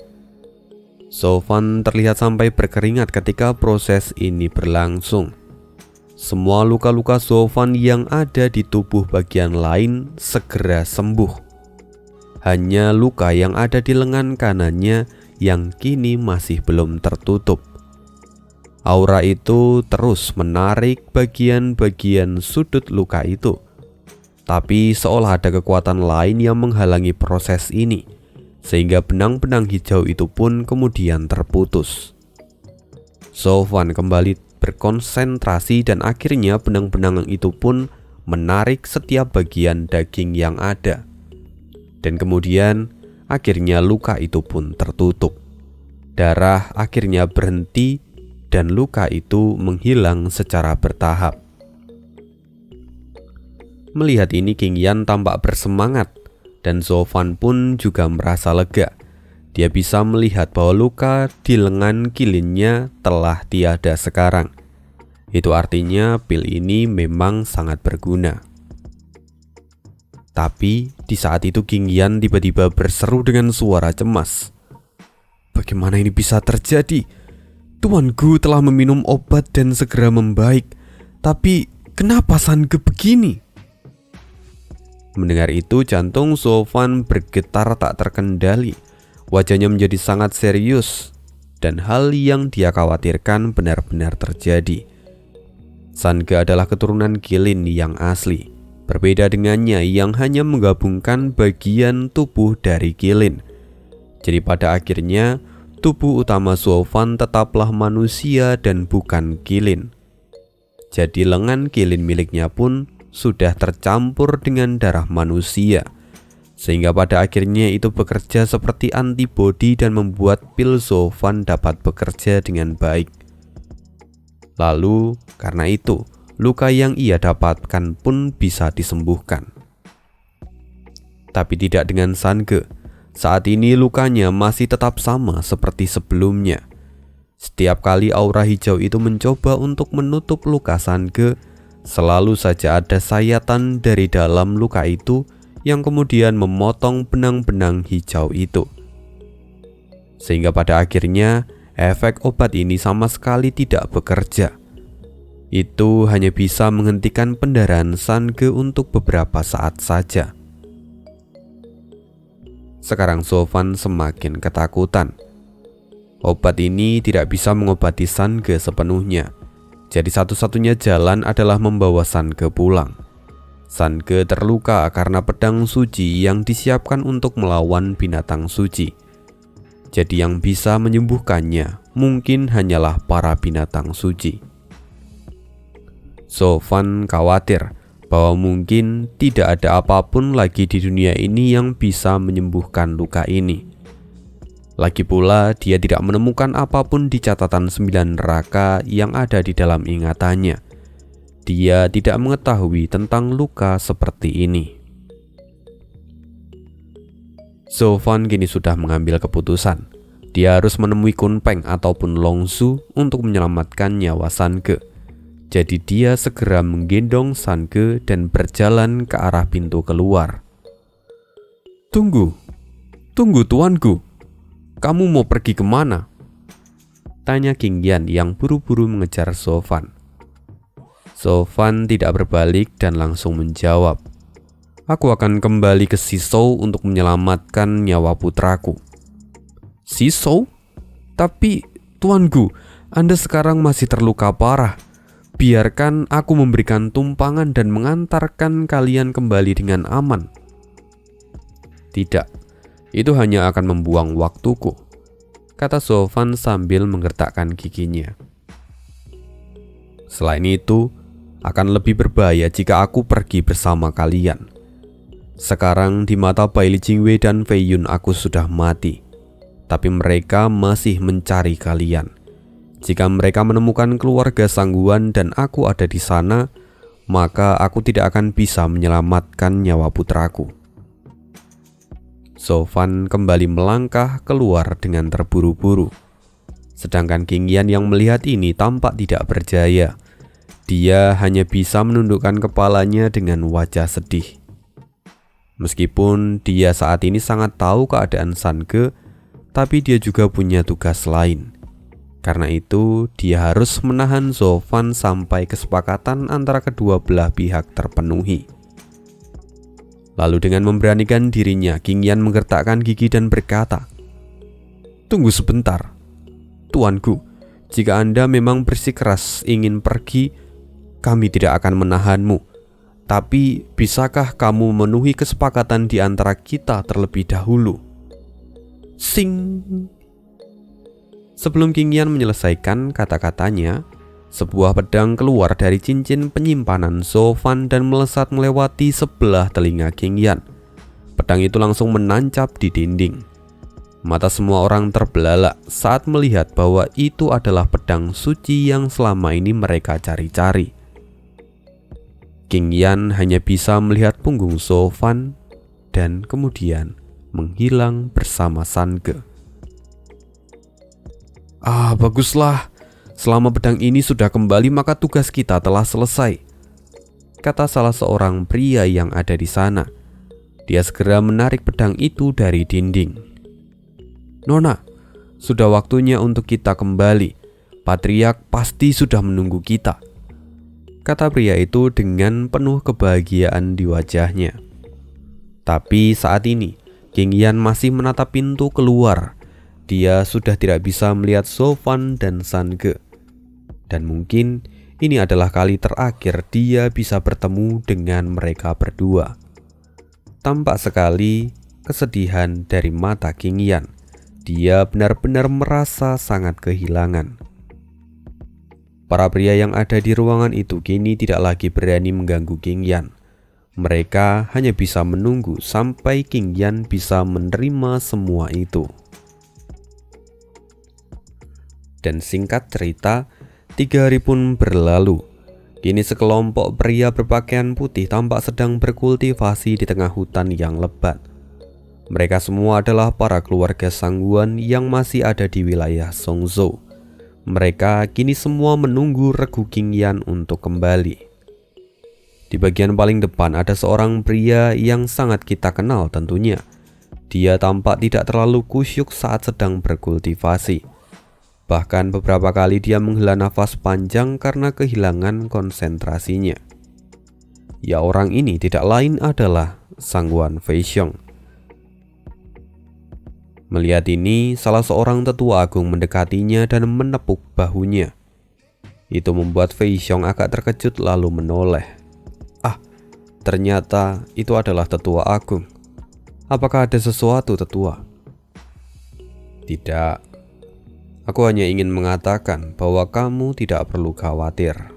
Sofan terlihat sampai berkeringat ketika proses ini berlangsung. Semua luka-luka Sofan yang ada di tubuh bagian lain segera sembuh. Hanya luka yang ada di lengan kanannya yang kini masih belum tertutup. Aura itu terus menarik bagian-bagian sudut luka itu. Tapi seolah ada kekuatan lain yang menghalangi proses ini, sehingga benang-benang hijau itu pun kemudian terputus. Sofan kembali berkonsentrasi dan akhirnya benang-benang itu pun menarik setiap bagian daging yang ada. Dan kemudian akhirnya luka itu pun tertutup. Darah akhirnya berhenti dan luka itu menghilang secara bertahap. Melihat ini King Yan tampak bersemangat dan Sofan pun juga merasa lega. Dia bisa melihat bahwa luka di lengan kilinnya telah tiada sekarang. Itu artinya pil ini memang sangat berguna. Tapi di saat itu King Yan tiba-tiba berseru dengan suara cemas. "Bagaimana ini bisa terjadi? Tuanku telah meminum obat dan segera membaik. Tapi kenapa Sange begini?" Mendengar itu jantung Sofan bergetar tak terkendali. Wajahnya menjadi sangat serius, dan hal yang dia khawatirkan benar-benar terjadi. Sange adalah keturunan Qilin yang asli, berbeda dengannya yang hanya menggabungkan bagian tubuh dari Qilin. Jadi pada akhirnya, tubuh utama Sofan tetaplah manusia dan bukan Qilin. Jadi lengan Qilin miliknya pun sudah tercampur dengan darah manusia, sehingga pada akhirnya itu bekerja seperti antibodi dan membuat pil Sofan dapat bekerja dengan baik. Lalu karena itu luka yang ia dapatkan pun bisa disembuhkan. Tapi tidak dengan Sange. Saat ini lukanya masih tetap sama seperti sebelumnya. Setiap kali aura hijau itu mencoba untuk menutup luka Sange, selalu saja ada sayatan dari dalam luka itu yang kemudian memotong benang-benang hijau itu. Sehingga pada akhirnya efek obat ini sama sekali tidak bekerja. Itu hanya bisa menghentikan pendarahan Sange untuk beberapa saat saja. Sekarang Sofan semakin ketakutan. Obat ini tidak bisa mengobati Sange sepenuhnya. Jadi satu-satunya jalan adalah membawa Sange pulang. Sange terluka karena pedang suci yang disiapkan untuk melawan binatang suci. Jadi yang bisa menyembuhkannya mungkin hanyalah para binatang suci. Sofan khawatir bahwa mungkin tidak ada apapun lagi di dunia ini yang bisa menyembuhkan luka ini. Lagi pula dia tidak menemukan apapun di catatan 9 neraka yang ada di dalam ingatannya. Dia tidak mengetahui tentang luka seperti ini. Sofan kini sudah mengambil keputusan. Dia harus menemui Kunpeng ataupun Longsu untuk menyelamatkan nyawa Sange. Jadi dia segera menggendong Sange dan berjalan ke arah pintu keluar. Tunggu tuanku. Kamu mau pergi kemana? Tanya Qingyan yang buru-buru mengejar Sofan. Sofan tidak berbalik dan langsung menjawab, aku akan kembali ke Sisou untuk menyelamatkan nyawa putraku. Sisou? Tapi tuanku, Anda sekarang masih terluka parah. Biarkan aku memberikan tumpangan dan mengantarkan kalian kembali dengan aman. Tidak, itu hanya akan membuang waktuku, kata Sofan sambil menggertakkan giginya. Selain itu, akan lebih berbahaya jika aku pergi bersama kalian. Sekarang di mata Baili Jingwei dan Fei Yun aku sudah mati, tapi mereka masih mencari kalian. Jika mereka menemukan keluarga Sangguan dan aku ada di sana, maka aku tidak akan bisa menyelamatkan nyawa putraku. Sofan kembali melangkah keluar dengan terburu-buru. Sedangkan Qingyan yang melihat ini tampak tidak berjaya. Dia hanya bisa menundukkan kepalanya dengan wajah sedih. Meskipun dia saat ini sangat tahu keadaan Sange, tapi dia juga punya tugas lain. Karena itu, dia harus menahan Sofan sampai kesepakatan antara kedua belah pihak terpenuhi. Lalu dengan memberanikan dirinya, Qingyan menggertakkan gigi dan berkata, tunggu sebentar, tuanku. Jika Anda memang bersikeras ingin pergi, kami tidak akan menahanmu. Tapi bisakah kamu memenuhi kesepakatan di antara kita terlebih dahulu? Sing. Sebelum Qingyan menyelesaikan kata-katanya, sebuah pedang keluar dari cincin penyimpanan Sofan dan melesat melewati sebelah telinga Qingyan. Pedang itu langsung menancap di dinding. Mata semua orang terbelalak saat melihat bahwa itu adalah pedang suci yang selama ini mereka cari-cari. Qingyan hanya bisa melihat punggung Sofan dan kemudian menghilang bersama Sange. Baguslah. Selama pedang ini sudah kembali, maka tugas kita telah selesai, kata salah seorang pria yang ada di sana. Dia segera menarik pedang itu dari dinding. Nona, sudah waktunya untuk kita kembali. Patriark pasti sudah menunggu kita, kata pria itu dengan penuh kebahagiaan di wajahnya. Tapi saat ini, Qingyan masih menatap pintu keluar. Dia sudah tidak bisa melihat Sofan dan Sange. Dan mungkin ini adalah kali terakhir dia bisa bertemu dengan mereka berdua. Tampak sekali kesedihan dari mata Qingyan. Dia benar-benar merasa sangat kehilangan. Para pria yang ada di ruangan itu kini tidak lagi berani mengganggu Qingyan. Mereka hanya bisa menunggu sampai Qingyan bisa menerima semua itu. Dan singkat cerita, 3 hari pun berlalu. Kini sekelompok pria berpakaian putih tampak sedang berkultivasi di tengah hutan yang lebat. Mereka semua adalah para keluarga Sangguan yang masih ada di wilayah Songzhou. Mereka kini semua menunggu regu Qingyan untuk kembali. Di bagian paling depan ada seorang pria yang sangat kita kenal tentunya. Dia tampak tidak terlalu kusyuk saat sedang berkultivasi. Bahkan beberapa kali dia menghela nafas panjang karena kehilangan konsentrasinya. Ya, orang ini tidak lain adalah Sangguan Fei Xiong. Melihat ini, salah seorang tetua agung mendekatinya dan menepuk bahunya. Itu membuat Fei Xiong agak terkejut lalu menoleh. Ternyata itu adalah tetua agung. Apakah ada sesuatu, tetua? Tidak. Aku hanya ingin mengatakan bahwa kamu tidak perlu khawatir.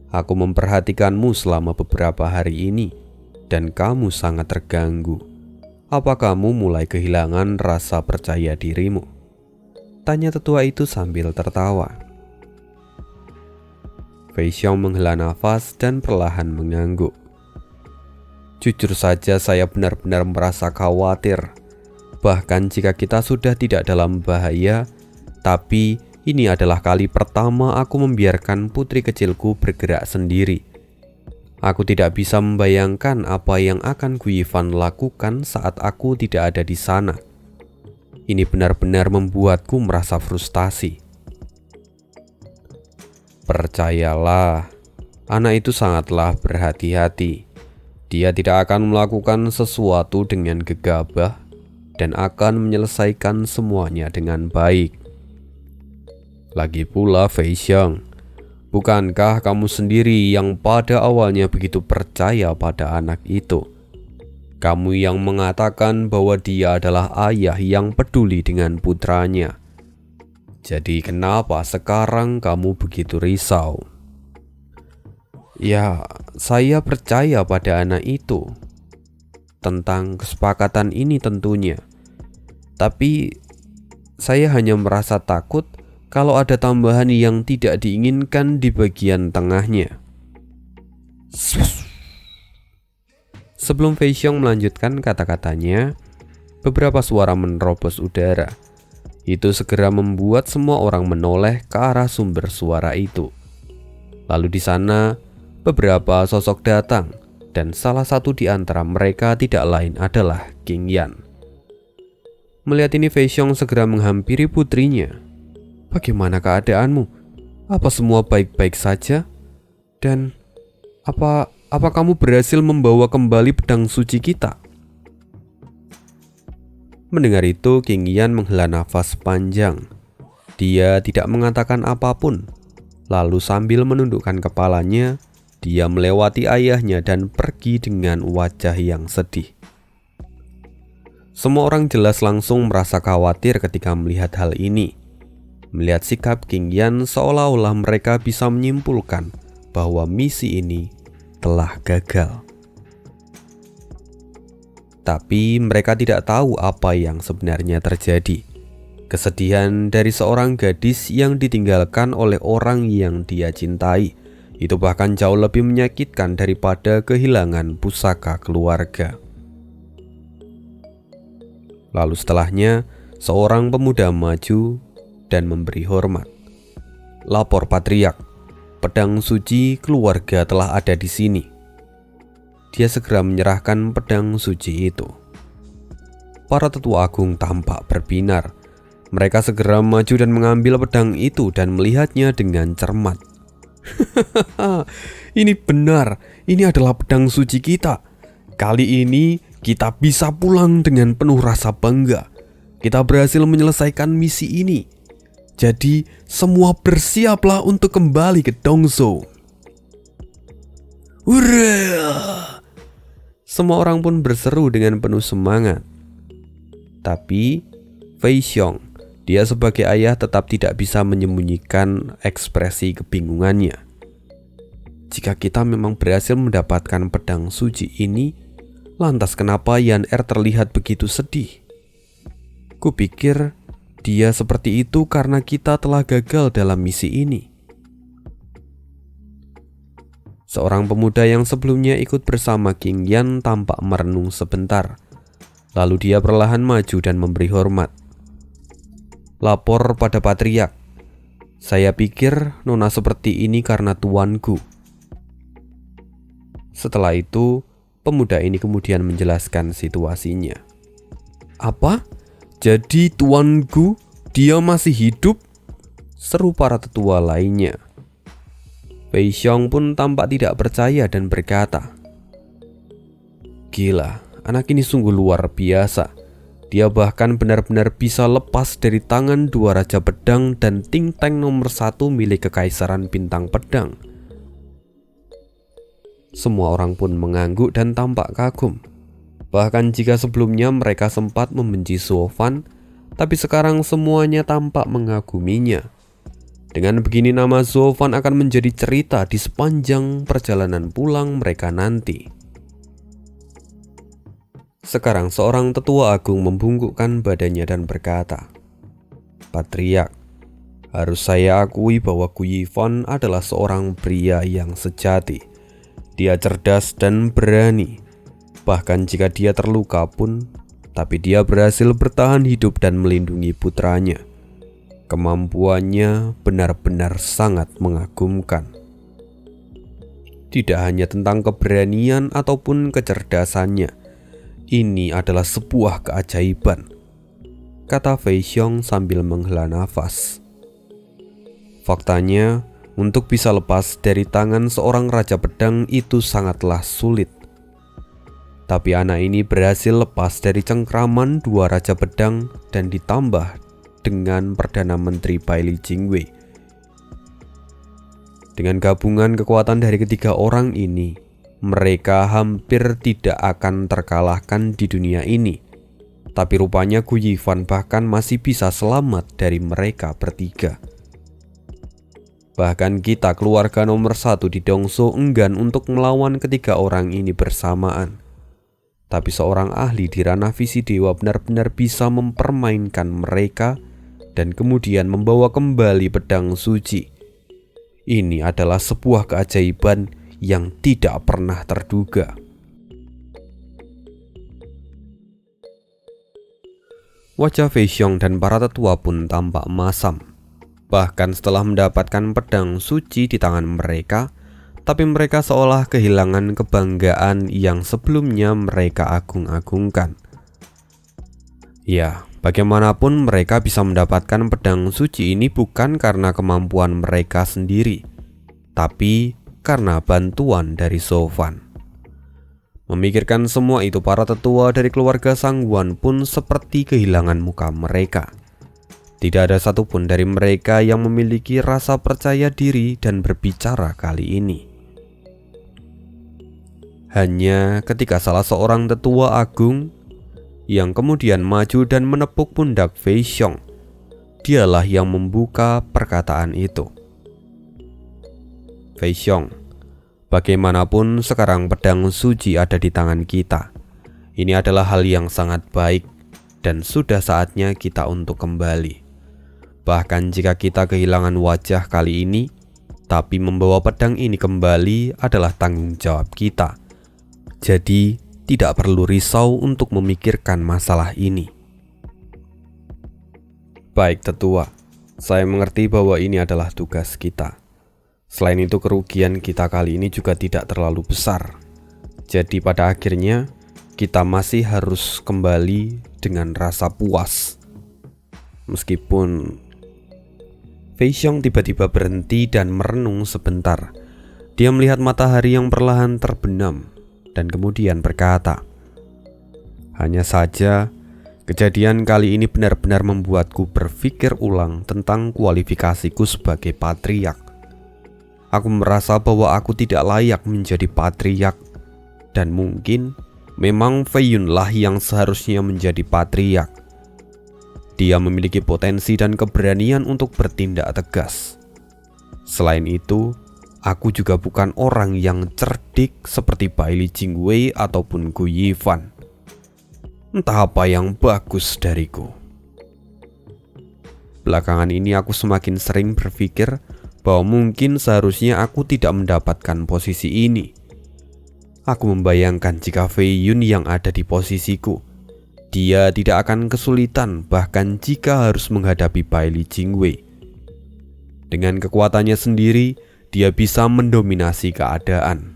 Aku memperhatikanmu selama beberapa hari ini, dan kamu sangat terganggu. Apa kamu mulai kehilangan rasa percaya dirimu? Tanya tetua itu sambil tertawa. Fei Xiong menghela nafas dan perlahan mengangguk. Jujur saja saya benar-benar merasa khawatir. Bahkan jika kita sudah tidak dalam bahaya, tapi ini adalah kali pertama aku membiarkan putri kecilku bergerak sendiri. Aku tidak bisa membayangkan apa yang akan Gu Yifan lakukan saat aku tidak ada di sana. Ini benar-benar membuatku merasa frustasi. Percayalah, anak itu sangatlah berhati-hati. Dia tidak akan melakukan sesuatu dengan gegabah dan akan menyelesaikan semuanya dengan baik. Lagi pula Fei Xiong, bukankah kamu sendiri yang pada awalnya begitu percaya pada anak itu? Kamu yang mengatakan bahwa dia adalah ayah yang peduli dengan putranya. Jadi kenapa sekarang kamu begitu risau? Ya, saya percaya pada anak itu. Tentang kesepakatan ini tentunya. Tapi saya hanya merasa takut kalau ada tambahan yang tidak diinginkan di bagian tengahnya. Sebelum Fei Xiong melanjutkan kata-katanya, beberapa suara menerobos udara. Itu segera membuat semua orang menoleh ke arah sumber suara itu. Lalu di sana beberapa sosok datang, dan salah satu di antara mereka tidak lain adalah King Yan. Melihat ini, Fei Xiong segera menghampiri putrinya. Bagaimana keadaanmu? Apa semua baik-baik saja? Dan apa kamu berhasil membawa kembali pedang suci kita? Mendengar itu, King Yan menghela nafas panjang. Dia tidak mengatakan apapun. Lalu sambil menundukkan kepalanya, dia melewati ayahnya dan pergi dengan wajah yang sedih. Semua orang jelas langsung merasa khawatir ketika melihat hal ini. Melihat sikap King Yan, seolah-olah mereka bisa menyimpulkan bahwa misi ini telah gagal. Tapi mereka tidak tahu apa yang sebenarnya terjadi. Kesedihan dari seorang gadis yang ditinggalkan oleh orang yang dia cintai itu bahkan jauh lebih menyakitkan daripada kehilangan pusaka keluarga. Lalu setelahnya, seorang pemuda maju dan memberi hormat. Lapor Patriark, pedang suci keluarga telah ada di sini. Dia segera menyerahkan pedang suci itu. Para tetua agung tampak berbinar. Mereka segera maju dan mengambil pedang itu dan melihatnya dengan cermat. Ini benar, ini adalah pedang suci kita. Kali ini kita bisa pulang dengan penuh rasa bangga. Kita berhasil menyelesaikan misi ini. Jadi semua bersiaplah untuk kembali ke Dongzhou. Hurra! Semua orang pun berseru dengan penuh semangat. Tapi Fei Xiong, dia sebagai ayah tetap tidak bisa menyembunyikan ekspresi kebingungannya. Jika kita memang berhasil mendapatkan pedang suci ini, lantas kenapa Yan Er terlihat begitu sedih? Kupikir dia seperti itu karena kita telah gagal dalam misi ini. Seorang pemuda yang sebelumnya ikut bersama King Yan tampak merenung sebentar. Lalu dia perlahan maju dan memberi hormat. Lapor pada Patriark. Saya pikir nona seperti ini karena tuanku. Setelah itu, pemuda ini kemudian menjelaskan situasinya. "Apa? Jadi tuanku, dia masih hidup?" seru para tetua lainnya. Fei Xiong pun tampak tidak percaya dan berkata, "Gila, anak ini sungguh luar biasa. Dia bahkan benar-benar bisa lepas dari tangan dua raja pedang dan Ting Teng nomor 1 milik Kekaisaran Bintang Pedang." Semua orang pun mengangguk dan tampak kagum. Bahkan jika sebelumnya mereka sempat membenci Zuo Fan, tapi sekarang semuanya tampak mengaguminya. Dengan begini nama Zuo Fan akan menjadi cerita di sepanjang perjalanan pulang mereka nanti. Sekarang seorang tetua agung membungkukkan badannya dan berkata, "Patriark, harus saya akui bahwa Gu Yifan adalah seorang pria yang sejati. Dia cerdas dan berani. Bahkan jika dia terluka pun, tapi dia berhasil bertahan hidup dan melindungi putranya. Kemampuannya benar-benar sangat mengagumkan. Tidak hanya tentang keberanian ataupun kecerdasannya, ini adalah sebuah keajaiban," kata Fei Xiong sambil menghela nafas. Faktanya, untuk bisa lepas dari tangan seorang raja pedang itu sangatlah sulit. Tapi anak ini berhasil lepas dari cengkraman dua raja pedang dan ditambah dengan Perdana Menteri Baili Jingwei. Dengan gabungan kekuatan dari ketiga orang ini, mereka hampir tidak akan terkalahkan di dunia ini. Tapi rupanya Gu Yifan bahkan masih bisa selamat dari mereka bertiga. Bahkan kita keluarga nomor 1 di Dongso enggan untuk melawan ketiga orang ini bersamaan. Tapi seorang ahli di ranah visi dewa benar-benar bisa mempermainkan mereka dan kemudian membawa kembali pedang suci. Ini adalah sebuah keajaiban yang tidak pernah terduga. Wajah Fei Xiong dan para tetua pun tampak masam. Bahkan setelah mendapatkan pedang suci di tangan mereka, tapi mereka seolah kehilangan kebanggaan yang sebelumnya mereka agung-agungkan. Ya, bagaimanapun mereka bisa mendapatkan pedang suci ini bukan karena kemampuan mereka sendiri, tapi karena bantuan dari Zuo Fan. Memikirkan semua itu, para tetua dari keluarga Sangguan pun seperti kehilangan muka mereka. Tidak ada satupun dari mereka yang memiliki rasa percaya diri dan berbicara kali ini. Hanya ketika salah seorang tetua agung yang kemudian maju dan menepuk pundak Fei Xiong, dialah yang membuka perkataan itu. "Fei Xiong, bagaimanapun sekarang pedang suci ada di tangan kita. Ini adalah hal yang sangat baik dan sudah saatnya kita untuk kembali. Bahkan jika kita kehilangan wajah kali ini, tapi membawa pedang ini kembali adalah tanggung jawab kita. Jadi tidak perlu risau untuk memikirkan masalah ini." "Baik tetua, saya mengerti bahwa ini adalah tugas kita. Selain itu kerugian kita kali ini juga tidak terlalu besar. Jadi pada akhirnya kita masih harus kembali dengan rasa puas." Meskipun Fei Xiong tiba-tiba berhenti dan merenung sebentar. Dia melihat matahari yang perlahan terbenam dan kemudian berkata, "Hanya saja kejadian kali ini benar-benar membuatku berpikir ulang tentang kualifikasiku sebagai patriark. Aku merasa bahwa aku tidak layak menjadi patriark, dan mungkin memang Fei Yun lah yang seharusnya menjadi patriark. Dia memiliki potensi dan keberanian untuk bertindak tegas. Selain itu, aku juga bukan orang yang cerdik seperti Baili Jingwei ataupun Gu Yifan. Entah apa yang bagus dariku. Belakangan ini aku semakin sering berpikir bahwa mungkin seharusnya aku tidak mendapatkan posisi ini. Aku membayangkan jika Fei Yun yang ada di posisiku, dia tidak akan kesulitan bahkan jika harus menghadapi Baili Jingwei. Dengan kekuatannya sendiri, dia bisa mendominasi keadaan.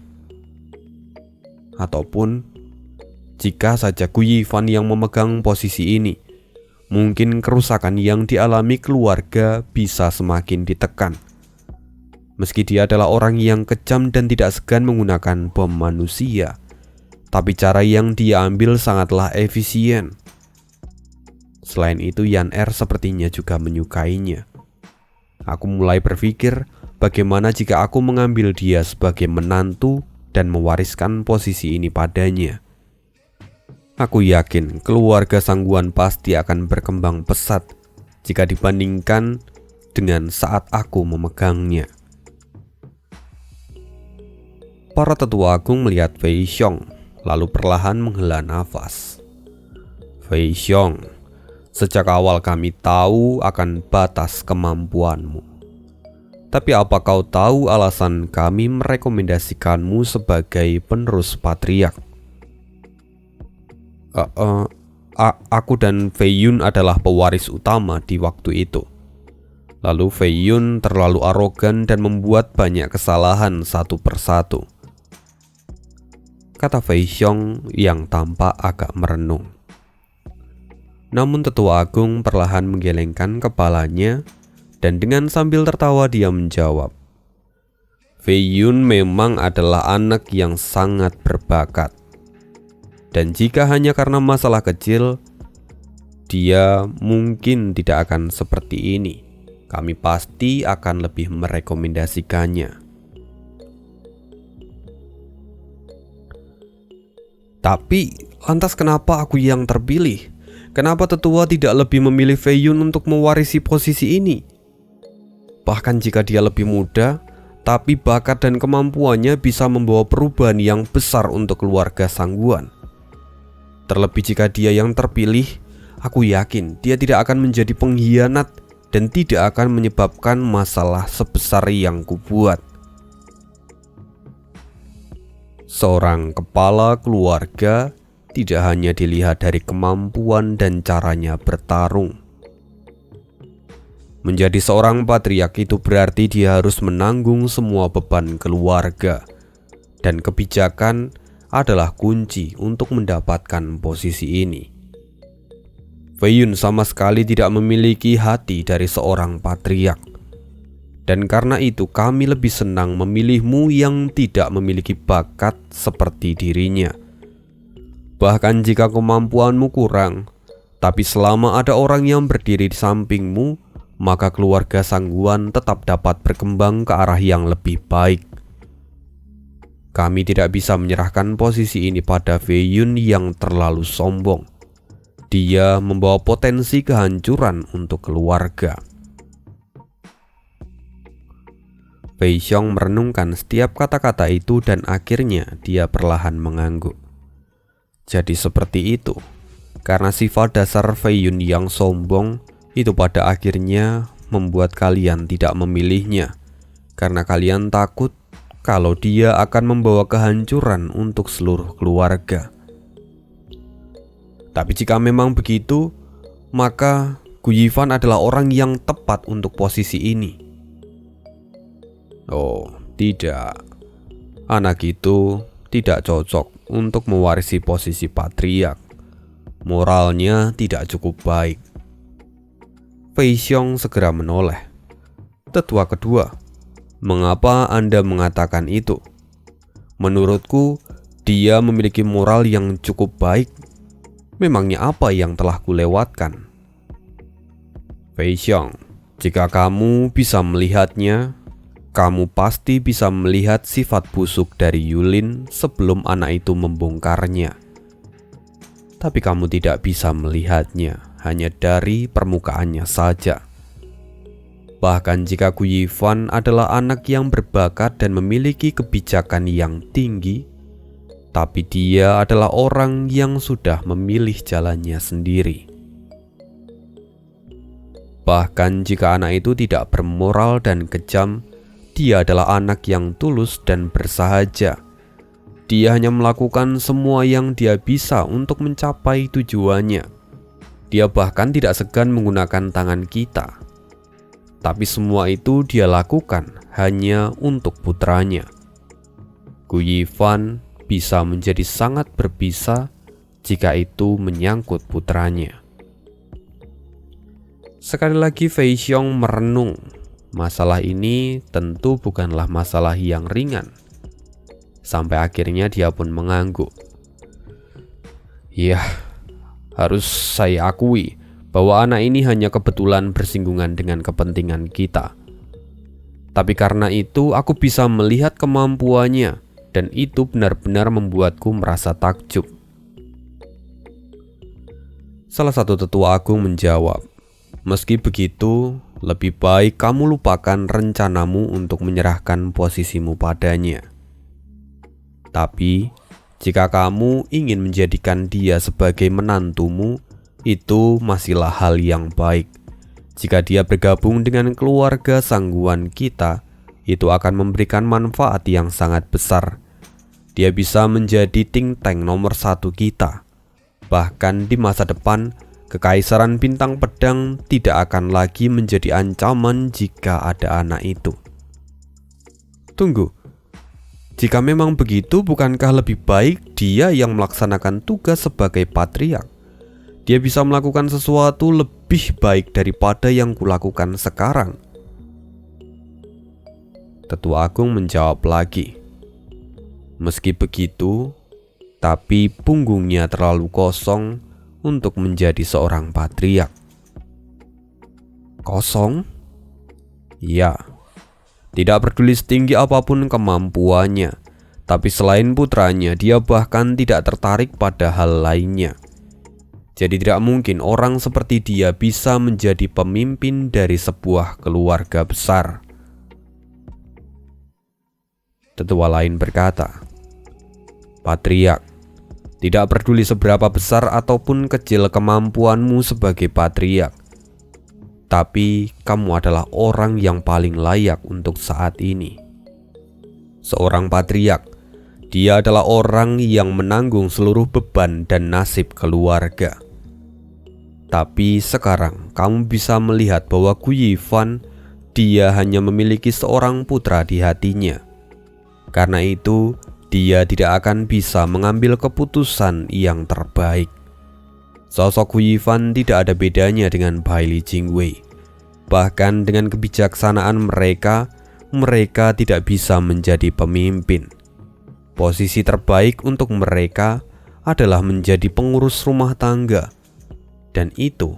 Ataupun jika saja Gu Yifan yang memegang posisi ini, mungkin kerusakan yang dialami keluarga bisa semakin ditekan. Meski dia adalah orang yang kejam dan tidak segan menggunakan bom manusia, tapi cara yang dia ambil sangatlah efisien. Selain itu, Yan Er sepertinya juga menyukainya. Aku mulai berpikir, bagaimana jika aku mengambil dia sebagai menantu dan mewariskan posisi ini padanya. Aku yakin keluarga Sangguan pasti akan berkembang pesat jika dibandingkan dengan saat aku memegangnya. Para tetua agung melihat Fei Xiong, lalu perlahan menghela nafas. Fei Xiong, sejak awal kami tahu akan batas kemampuanmu. Tapi apa kau tahu alasan kami merekomendasikanmu sebagai penerus patriark? Aku dan Fei Yun adalah pewaris utama di waktu itu. Lalu Fei Yun terlalu arogan dan membuat banyak kesalahan satu persatu, kata Fei Xiong yang tampak agak merenung. Namun tetua agung perlahan menggelengkan kepalanya dan dengan sambil tertawa dia menjawab, Fei Yun memang adalah anak yang sangat berbakat. Dan jika hanya karena masalah kecil, dia mungkin tidak akan seperti ini. Kami pasti akan lebih merekomendasikannya. Tapi, lantas kenapa aku yang terpilih? Kenapa tetua tidak lebih memilih Fei Yun untuk mewarisi posisi ini? Bahkan jika dia lebih muda, tapi bakat dan kemampuannya bisa membawa perubahan yang besar untuk keluarga Sangguan. Terlebih jika dia yang terpilih, aku yakin dia tidak akan menjadi pengkhianat dan tidak akan menyebabkan masalah sebesar yang kubuat. Seorang kepala keluarga tidak hanya dilihat dari kemampuan dan caranya bertarung. Menjadi seorang patriark itu berarti dia harus menanggung semua beban keluarga, dan kebijakan adalah kunci untuk mendapatkan posisi ini. Fei Yun sama sekali tidak memiliki hati dari seorang patriark, dan karena itu kami lebih senang memilihmu yang tidak memiliki bakat seperti dirinya. Bahkan jika kemampuanmu kurang, tapi selama ada orang yang berdiri di sampingmu, maka keluarga Sangguan tetap dapat berkembang ke arah yang lebih baik. Kami tidak bisa menyerahkan posisi ini pada Fei Yun yang terlalu sombong. Dia membawa potensi kehancuran untuk keluarga. Fei Xiong merenungkan setiap kata-kata itu dan akhirnya dia perlahan mengangguk. Jadi seperti itu. Karena sifat dasar Fei Yun yang sombong itu pada akhirnya membuat kalian tidak memilihnya. Karena kalian takut kalau dia akan membawa kehancuran untuk seluruh keluarga. Tapi jika memang begitu, maka Gu Yifan adalah orang yang tepat untuk posisi ini. Oh, tidak. Anak itu tidak cocok untuk mewarisi posisi patriark. Moralnya tidak cukup baik. Fei Xiong segera menoleh. Tetua kedua, mengapa Anda mengatakan itu? Menurutku, dia memiliki moral yang cukup baik. Memangnya apa yang telah kulewatkan? Fei Xiong, jika kamu bisa melihatnya, kamu pasti bisa melihat sifat busuk dari Yulin sebelum anak itu membongkarnya. Tapi kamu tidak bisa melihatnya hanya dari permukaannya saja. Bahkan jika Gu Yifan adalah anak yang berbakat dan memiliki kebijakan yang tinggi, tapi dia adalah orang yang sudah memilih jalannya sendiri. Bahkan jika anak itu tidak bermoral dan kejam, dia adalah anak yang tulus dan bersahaja. Dia hanya melakukan semua yang dia bisa untuk mencapai tujuannya. Dia bahkan tidak segan menggunakan tangan kita. Tapi semua itu dia lakukan hanya untuk putranya. Gu Yifan bisa menjadi sangat berbisa jika itu menyangkut putranya. Sekali lagi Fei Xiong merenung, masalah ini tentu bukanlah masalah yang ringan. Sampai akhirnya dia pun mengangguk. Ya, harus saya akui bahwa anak ini hanya kebetulan bersinggungan dengan kepentingan kita. Tapi karena itu aku bisa melihat kemampuannya, dan itu benar-benar membuatku merasa takjub. Salah satu tetua agung menjawab, meski begitu, lebih baik kamu lupakan rencanamu untuk menyerahkan posisimu padanya. Tapi, jika kamu ingin menjadikan dia sebagai menantumu, itu masihlah hal yang baik. Jika dia bergabung dengan keluarga sangguan kita, itu akan memberikan manfaat yang sangat besar. Dia bisa menjadi think tank nomor 1 kita. Bahkan di masa depan, Kekaisaran Bintang Pedang tidak akan lagi menjadi ancaman jika ada anak itu. Tunggu, jika memang begitu, bukankah lebih baik dia yang melaksanakan tugas sebagai patriark? Dia bisa melakukan sesuatu lebih baik daripada yang kulakukan sekarang. Tetua Agung menjawab lagi, meski begitu, tapi punggungnya terlalu kosong untuk menjadi seorang patriark. Kosong? Ya, tidak peduli setinggi apapun kemampuannya, tapi selain putranya, dia bahkan tidak tertarik pada hal lainnya. Jadi tidak mungkin orang seperti dia bisa menjadi pemimpin dari sebuah keluarga besar. Tetua lain berkata, patriark, tidak peduli seberapa besar ataupun kecil kemampuanmu sebagai patriark, tapi kamu adalah orang yang paling layak untuk saat ini. Seorang patriark, dia adalah orang yang menanggung seluruh beban dan nasib keluarga. Tapi sekarang kamu bisa melihat bahwa Gu Yifan, dia hanya memiliki seorang putra di hatinya. Karena itu, dia tidak akan bisa mengambil keputusan yang terbaik. Sosok Gu Yifan tidak ada bedanya dengan Bai Li Jingwei. Bahkan dengan kebijaksanaan mereka tidak bisa menjadi pemimpin. Posisi terbaik untuk mereka adalah menjadi pengurus rumah tangga. Dan itu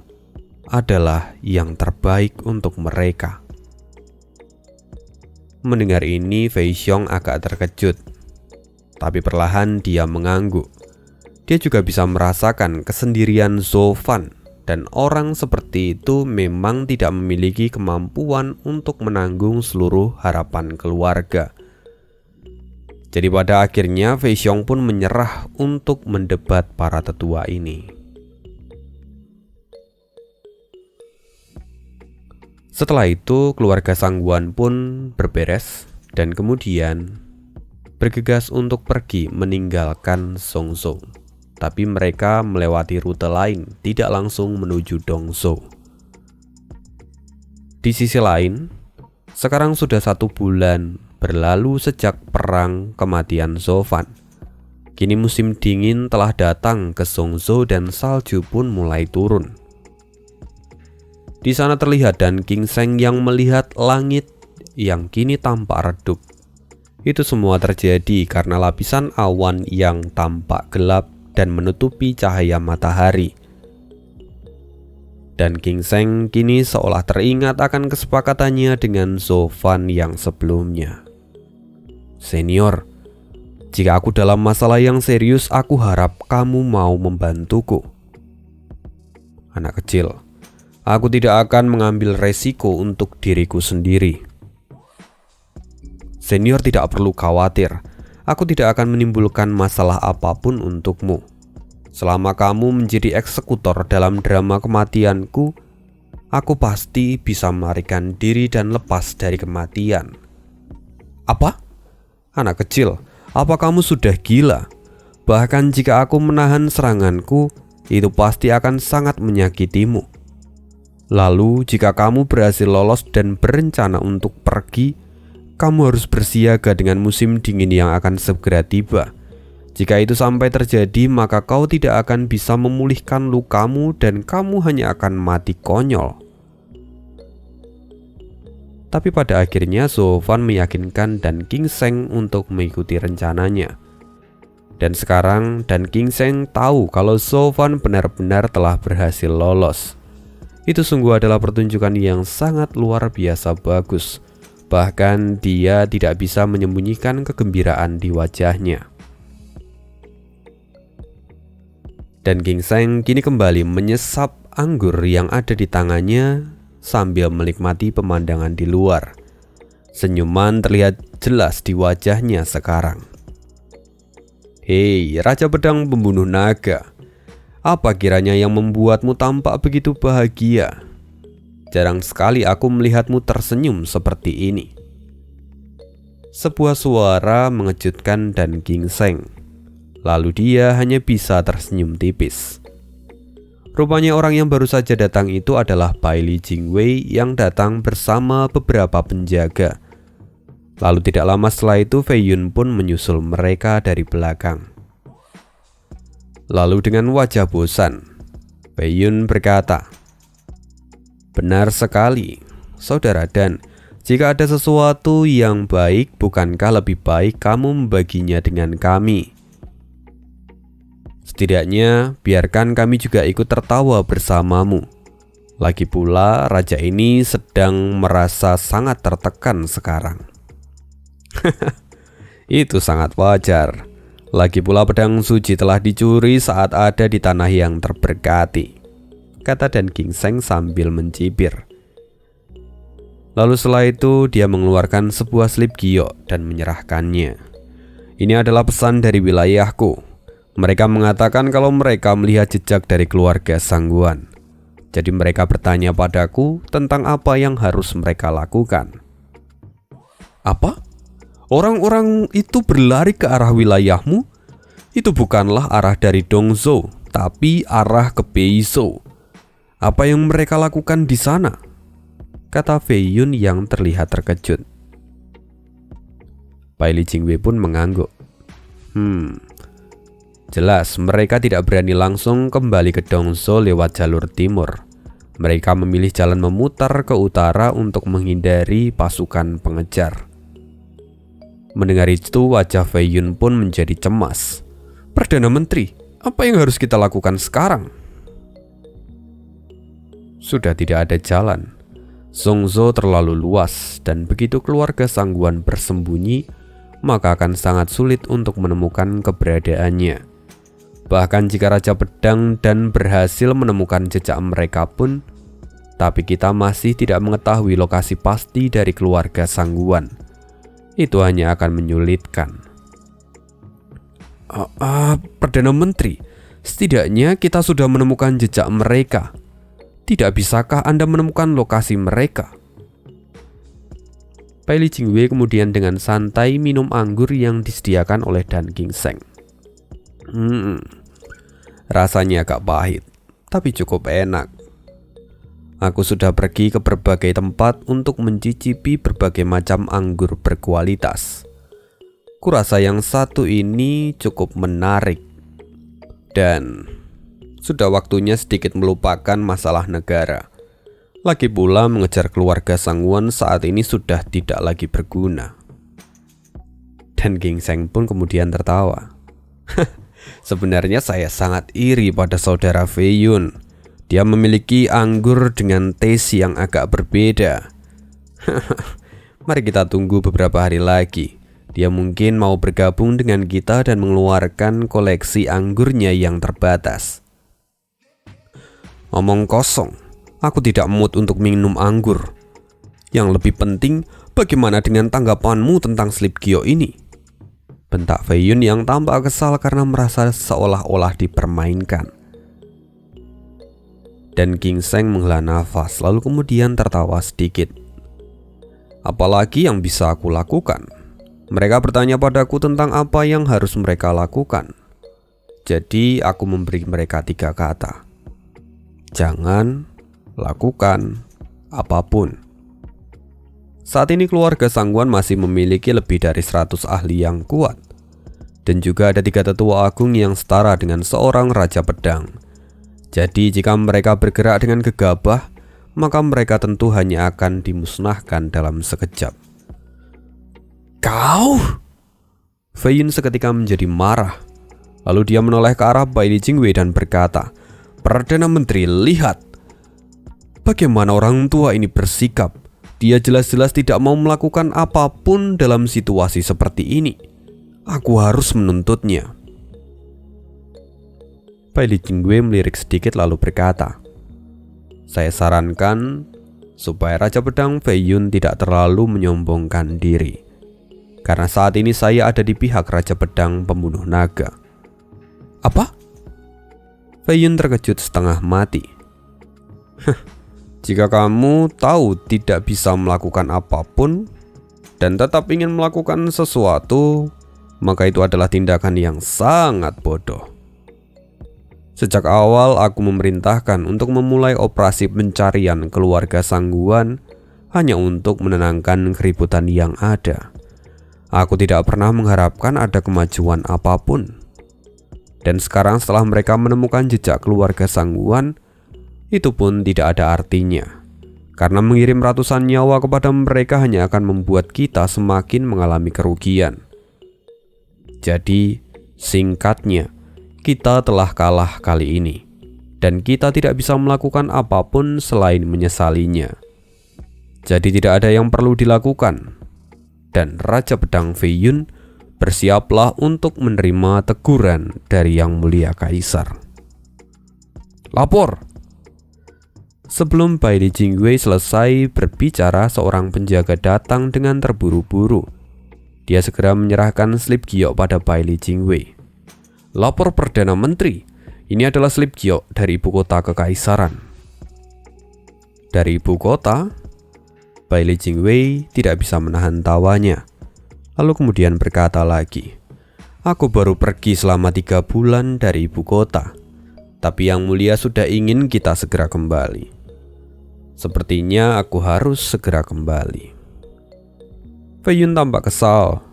adalah yang terbaik untuk mereka. Mendengar ini, Fei Xiong agak terkejut. Tapi perlahan dia mengangguk. Dia juga bisa merasakan kesendirian Zhou Fan, dan orang seperti itu memang tidak memiliki kemampuan untuk menanggung seluruh harapan keluarga. Jadi pada akhirnya Fei Xiong pun menyerah untuk mendebat para tetua ini. Setelah itu keluarga Sangguan pun berberes dan kemudian bergegas untuk pergi meninggalkan Zhongzhou. Tapi mereka melewati rute lain, tidak langsung menuju Dongzhou. Di sisi lain, sekarang sudah 1 bulan berlalu sejak perang kematian Zhou Fan. Kini musim dingin telah datang ke Zhongzhou dan salju pun mulai turun. Di sana terlihat Dan King Seng yang melihat langit yang kini tampak redup. Itu semua terjadi karena lapisan awan yang tampak gelap dan menutupi cahaya matahari. Dan King Seng kini seolah teringat akan kesepakatannya dengan Zhou Fan yang sebelumnya. Senior, jika aku dalam masalah yang serius, aku harap kamu mau membantuku. Anak kecil, aku tidak akan mengambil resiko untuk diriku sendiri. Senior tidak perlu khawatir, aku tidak akan menimbulkan masalah apapun untukmu. Selama kamu menjadi eksekutor dalam drama kematianku, aku pasti bisa melarikan diri dan lepas dari kematian. Apa? Anak kecil, apa kamu sudah gila? Bahkan jika aku menahan seranganku, itu pasti akan sangat menyakitimu. Lalu jika kamu berhasil lolos dan berencana untuk pergi, kamu harus bersiaga dengan musim dingin yang akan segera tiba. Jika itu sampai terjadi, maka kau tidak akan bisa memulihkan lukamu dan kamu hanya akan mati konyol. Tapi pada akhirnya Zhou Fan meyakinkan Dan Qingseng untuk mengikuti rencananya. Dan sekarang Dan Qingseng tahu kalau Zhou Fan benar-benar telah berhasil lolos. Itu sungguh adalah pertunjukan yang sangat luar biasa bagus. Bahkan dia tidak bisa menyembunyikan kegembiraan di wajahnya. Dan Qingseng kini kembali menyesap anggur yang ada di tangannya sambil menikmati pemandangan di luar. Senyuman terlihat jelas di wajahnya sekarang. Hei, Raja Pedang Pembunuh Naga, apa kiranya yang membuatmu tampak begitu bahagia? Jarang sekali aku melihatmu tersenyum seperti ini. Sebuah suara mengejutkan Dan Qingseng. Lalu dia hanya bisa tersenyum tipis. Rupanya orang yang baru saja datang itu adalah Bailey Jingwei yang datang bersama beberapa penjaga. Lalu tidak lama setelah itu Fei Yun pun menyusul mereka dari belakang. Lalu dengan wajah bosan, Fei Yun berkata, "Benar sekali, Saudara Dan. Jika ada sesuatu yang baik, bukankah lebih baik kamu membaginya dengan kami? Setidaknya biarkan kami juga ikut tertawa bersamamu. Lagi pula raja ini sedang merasa sangat tertekan sekarang." Itu sangat wajar. Lagi pula pedang suci telah dicuri saat ada di tanah yang terberkati, kata Dan Qingseng sambil mencibir. Lalu setelah itu dia mengeluarkan sebuah slip giok dan menyerahkannya. "Ini adalah pesan dari wilayahku. Mereka mengatakan kalau mereka melihat jejak dari keluarga Sangguan. Jadi mereka bertanya padaku tentang apa yang harus mereka lakukan." "Apa? Orang-orang itu berlari ke arah wilayahmu? Itu bukanlah arah dari Dongzhou, tapi arah ke Beizhou. Apa yang mereka lakukan di sana?" kata Fei Yun yang terlihat terkejut. Bailey Jingwei pun mengangguk. Jelas mereka tidak berani langsung kembali ke Dongzhou lewat jalur timur. Mereka memilih jalan memutar ke utara untuk menghindari pasukan pengejar. Mendengar itu wajah Fei Yun pun menjadi cemas. "Perdana Menteri, apa yang harus kita lakukan sekarang?" Sudah tidak ada jalan. Dongzhou terlalu luas dan begitu keluarga Sangguan bersembunyi, maka akan sangat sulit untuk menemukan keberadaannya. Bahkan jika Raja Pedang dan berhasil menemukan jejak mereka pun, tapi kita masih tidak mengetahui lokasi pasti dari keluarga Sangguan. Itu hanya akan menyulitkan. Perdana Menteri, setidaknya kita sudah menemukan jejak mereka. Tidak bisakah Anda menemukan lokasi mereka?" Bailey Jingwei kemudian dengan santai minum anggur yang disediakan oleh Dan Qingseng. Rasanya agak pahit, tapi cukup enak. Aku sudah pergi ke berbagai tempat untuk mencicipi berbagai macam anggur berkualitas. Kurasa yang satu ini cukup menarik. Dan sudah waktunya sedikit melupakan masalah negara. Lagi pula mengejar keluarga Sangguan saat ini sudah tidak lagi berguna. Dan Qingseng pun kemudian tertawa. "Sebenarnya saya sangat iri pada saudara Fei Yun. Dia memiliki anggur dengan taste yang agak berbeda. Mari kita tunggu beberapa hari lagi. Dia mungkin mau bergabung dengan kita dan mengeluarkan koleksi anggurnya yang terbatas." "Omong kosong, aku tidak mood untuk minum anggur. Yang lebih penting, bagaimana dengan tanggapanmu tentang slip giok ini?" bentak Fei Yun yang tampak kesal karena merasa seolah-olah dipermainkan. Dan Qingseng menghela nafas lalu kemudian tertawa sedikit. "Apalagi yang bisa aku lakukan? Mereka bertanya padaku tentang apa yang harus mereka lakukan. Jadi aku memberi mereka 3 kata. Jangan lakukan apapun." Saat ini keluarga Sangguan masih memiliki lebih dari 100 ahli yang kuat. Dan juga ada 3 tetua agung yang setara dengan seorang raja pedang. Jadi jika mereka bergerak dengan gegabah, maka mereka tentu hanya akan dimusnahkan dalam sekejap. Kau? Fei Yun seketika menjadi marah. Lalu dia menoleh ke arah Bai Li Jingwei dan berkata, "Perdana Menteri, lihat bagaimana orang tua ini bersikap. Dia jelas-jelas tidak mau melakukan apapun dalam situasi seperti ini. Aku harus menuntutnya." Bai Li Jingwei melirik sedikit lalu berkata, "Saya sarankan supaya Raja Pedang Fei Yun tidak terlalu menyombongkan diri. Karena saat ini saya ada di pihak Raja Pedang Pembunuh Naga." "Apa?" Fei Yun terkejut setengah mati. "Jika kamu tahu tidak bisa melakukan apapun dan tetap ingin melakukan sesuatu, maka itu adalah tindakan yang sangat bodoh. Sejak awal aku memerintahkan untuk memulai operasi pencarian keluarga Sangguan hanya untuk menenangkan keributan yang ada. Aku tidak pernah mengharapkan ada kemajuan apapun. Dan sekarang setelah mereka menemukan jejak keluarga Sangguan, itu pun tidak ada artinya. Karena mengirim ratusan nyawa kepada mereka hanya akan membuat kita semakin mengalami kerugian. Jadi, singkatnya, kita telah kalah kali ini. Dan kita tidak bisa melakukan apapun selain menyesalinya. Jadi tidak ada yang perlu dilakukan. Dan Raja Pedang Fei Yun, bersiaplah untuk menerima teguran dari Yang Mulia Kaisar." "Lapor!" Sebelum Bai Li Jingwei selesai berbicara, seorang penjaga datang dengan terburu-buru. Dia segera menyerahkan slip giok pada Bai Li Jingwei. "Lapor Perdana Menteri, ini adalah slip giok dari ibu kota kekaisaran." Dari ibu kota? Bai Li Jingwei tidak bisa menahan tawanya. Lalu kemudian berkata lagi, "Aku baru pergi selama 3 bulan dari ibu kota. Tapi Yang Mulia sudah ingin kita segera kembali. Sepertinya aku harus segera kembali." Fei Yun tampak kesal.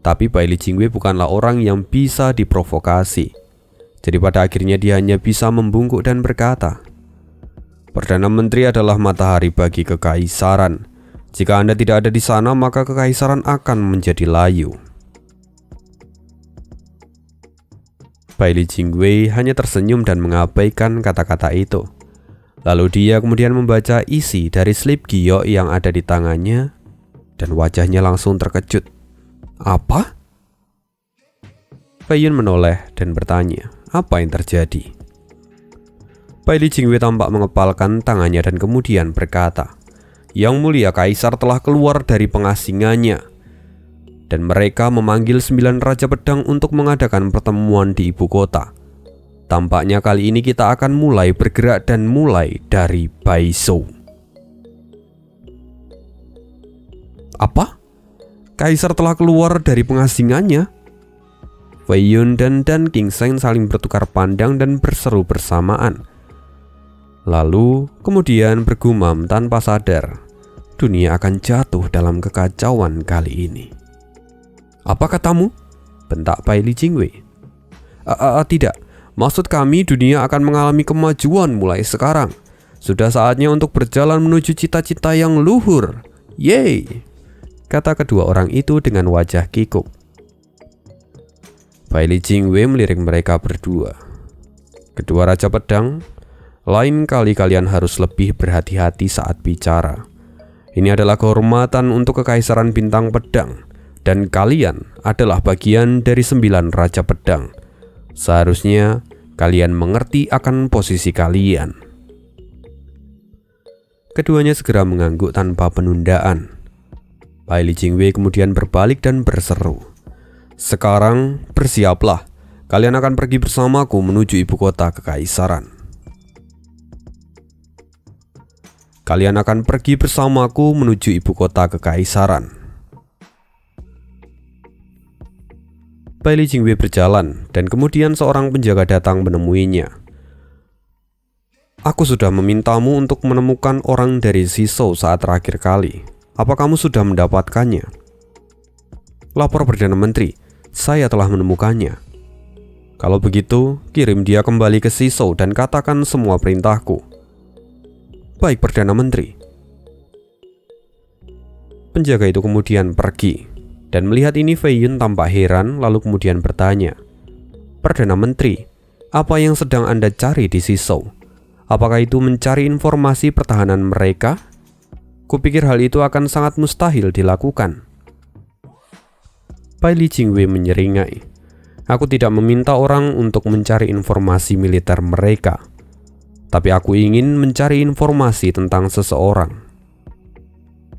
Tapi Bai Li Jingwei bukanlah orang yang bisa diprovokasi. Jadi pada akhirnya dia hanya bisa membungkuk dan berkata, "Perdana Menteri adalah matahari bagi kekaisaran. Jika Anda tidak ada di sana, maka kekaisaran akan menjadi layu." Bai Li Jingwei hanya tersenyum dan mengabaikan kata-kata itu. Lalu dia kemudian membaca isi dari slip giok yang ada di tangannya, dan wajahnya langsung terkejut. "Apa?" Fei Yun menoleh dan bertanya, "Apa yang terjadi?" Bai Li Jingwei tampak mengepalkan tangannya dan kemudian berkata, "Yang Mulia Kaisar telah keluar dari pengasingannya, dan mereka memanggil 9 Raja Pedang untuk mengadakan pertemuan di ibu kota. Tampaknya kali ini kita akan mulai bergerak dan mulai dari Baizhou." "Apa? Kaisar telah keluar dari pengasingannya?" Fei Yun dan Dan Qingseng saling bertukar pandang dan berseru bersamaan. Lalu kemudian bergumam tanpa sadar, dunia akan jatuh dalam kekacauan kali ini. "Apa katamu?" bentak Bai Li Jingwei. Tidak, maksud kami dunia akan mengalami kemajuan mulai sekarang. Sudah saatnya untuk berjalan menuju cita-cita yang luhur. Yeay!" kata kedua orang itu dengan wajah kikuk. Bai Li Jingwei melirik mereka berdua. "Kedua Raja Pedang, lain kali kalian harus lebih berhati-hati saat bicara. Ini adalah kehormatan untuk Kekaisaran Bintang Pedang, dan kalian adalah bagian dari 9 Raja Pedang. Seharusnya kalian mengerti akan posisi kalian." Keduanya segera mengangguk tanpa penundaan. Bai Li Jingwei kemudian berbalik dan berseru, "Sekarang bersiaplah, kalian akan pergi bersamaku menuju ibu kota kekaisaran." "Kalian akan pergi bersamaku menuju ibu kota kekaisaran." Bai Li Jingwei berjalan dan kemudian seorang penjaga datang menemuinya. "Aku sudah memintamu untuk menemukan orang dari Zizhou saat terakhir kali. Apa kamu sudah mendapatkannya?" "Lapor Perdana Menteri, Saya telah menemukannya. Kalau begitu, kirim dia kembali ke Shizou dan katakan semua perintahku. Baik, Perdana Menteri. Penjaga itu kemudian pergi, dan melihat ini Fei Yun tampak heran lalu kemudian bertanya, Perdana Menteri, apa yang sedang Anda cari di Shizou? Apakah itu mencari informasi pertahanan mereka? Kupikir hal itu akan sangat mustahil dilakukan. Bai Li Jingwei menyeringai. Aku tidak meminta orang untuk mencari informasi militer mereka, tapi aku ingin mencari informasi tentang seseorang.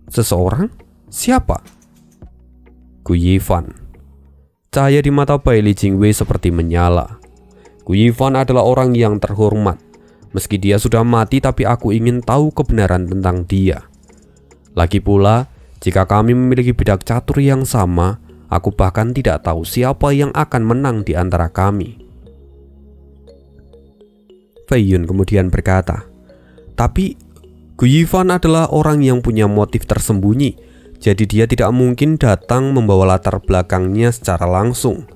Seseorang? Siapa? Gu Yifan. Cahaya di mata Bai Li Jingwei seperti menyala. Gu Yifan adalah orang yang terhormat. Meski dia sudah mati, tapi aku ingin tahu kebenaran tentang dia. Lagi pula, jika kami memiliki bidak catur yang sama, aku bahkan tidak tahu siapa yang akan menang di antara kami. Fei Yun kemudian berkata, tapi Gu Yifan adalah orang yang punya motif tersembunyi, jadi dia tidak mungkin datang membawa latar belakangnya secara langsung.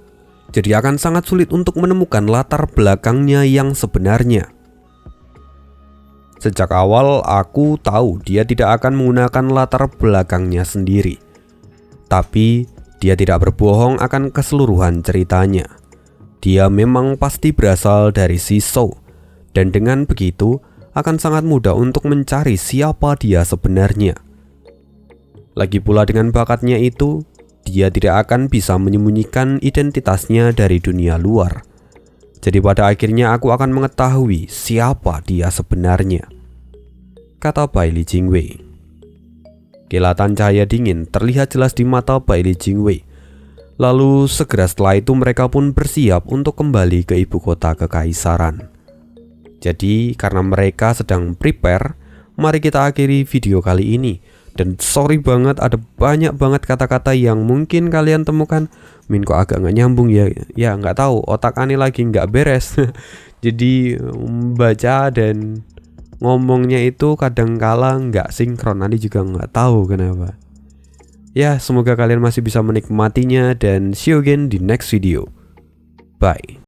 Jadi akan sangat sulit untuk menemukan latar belakangnya yang sebenarnya. Sejak awal aku tahu dia tidak akan menggunakan latar belakangnya sendiri. Tapi dia tidak berbohong akan keseluruhan ceritanya. Dia memang pasti berasal dari Shizou, dan dengan begitu akan sangat mudah untuk mencari siapa dia sebenarnya. Lagi pula dengan bakatnya itu, dia tidak akan bisa menyembunyikan identitasnya dari dunia luar. Jadi pada akhirnya aku akan mengetahui siapa dia sebenarnya, kata Bai Li Jingwei. Kilatan cahaya dingin terlihat jelas di mata Bai Li Jingwei. Lalu segera setelah itu mereka pun bersiap untuk kembali ke ibu kota kekaisaran. Jadi karena mereka sedang prepare, mari kita akhiri video kali ini. Dan sorry banget ada banyak banget kata-kata yang mungkin kalian temukan Min kok agak gak nyambung ya. Ya gak tahu, otak aneh lagi gak beres. Jadi membaca dan ngomongnya itu kadang kala nggak sinkron, nanti juga nggak tahu kenapa. Ya, semoga kalian masih bisa menikmatinya dan see you again di next video. Bye.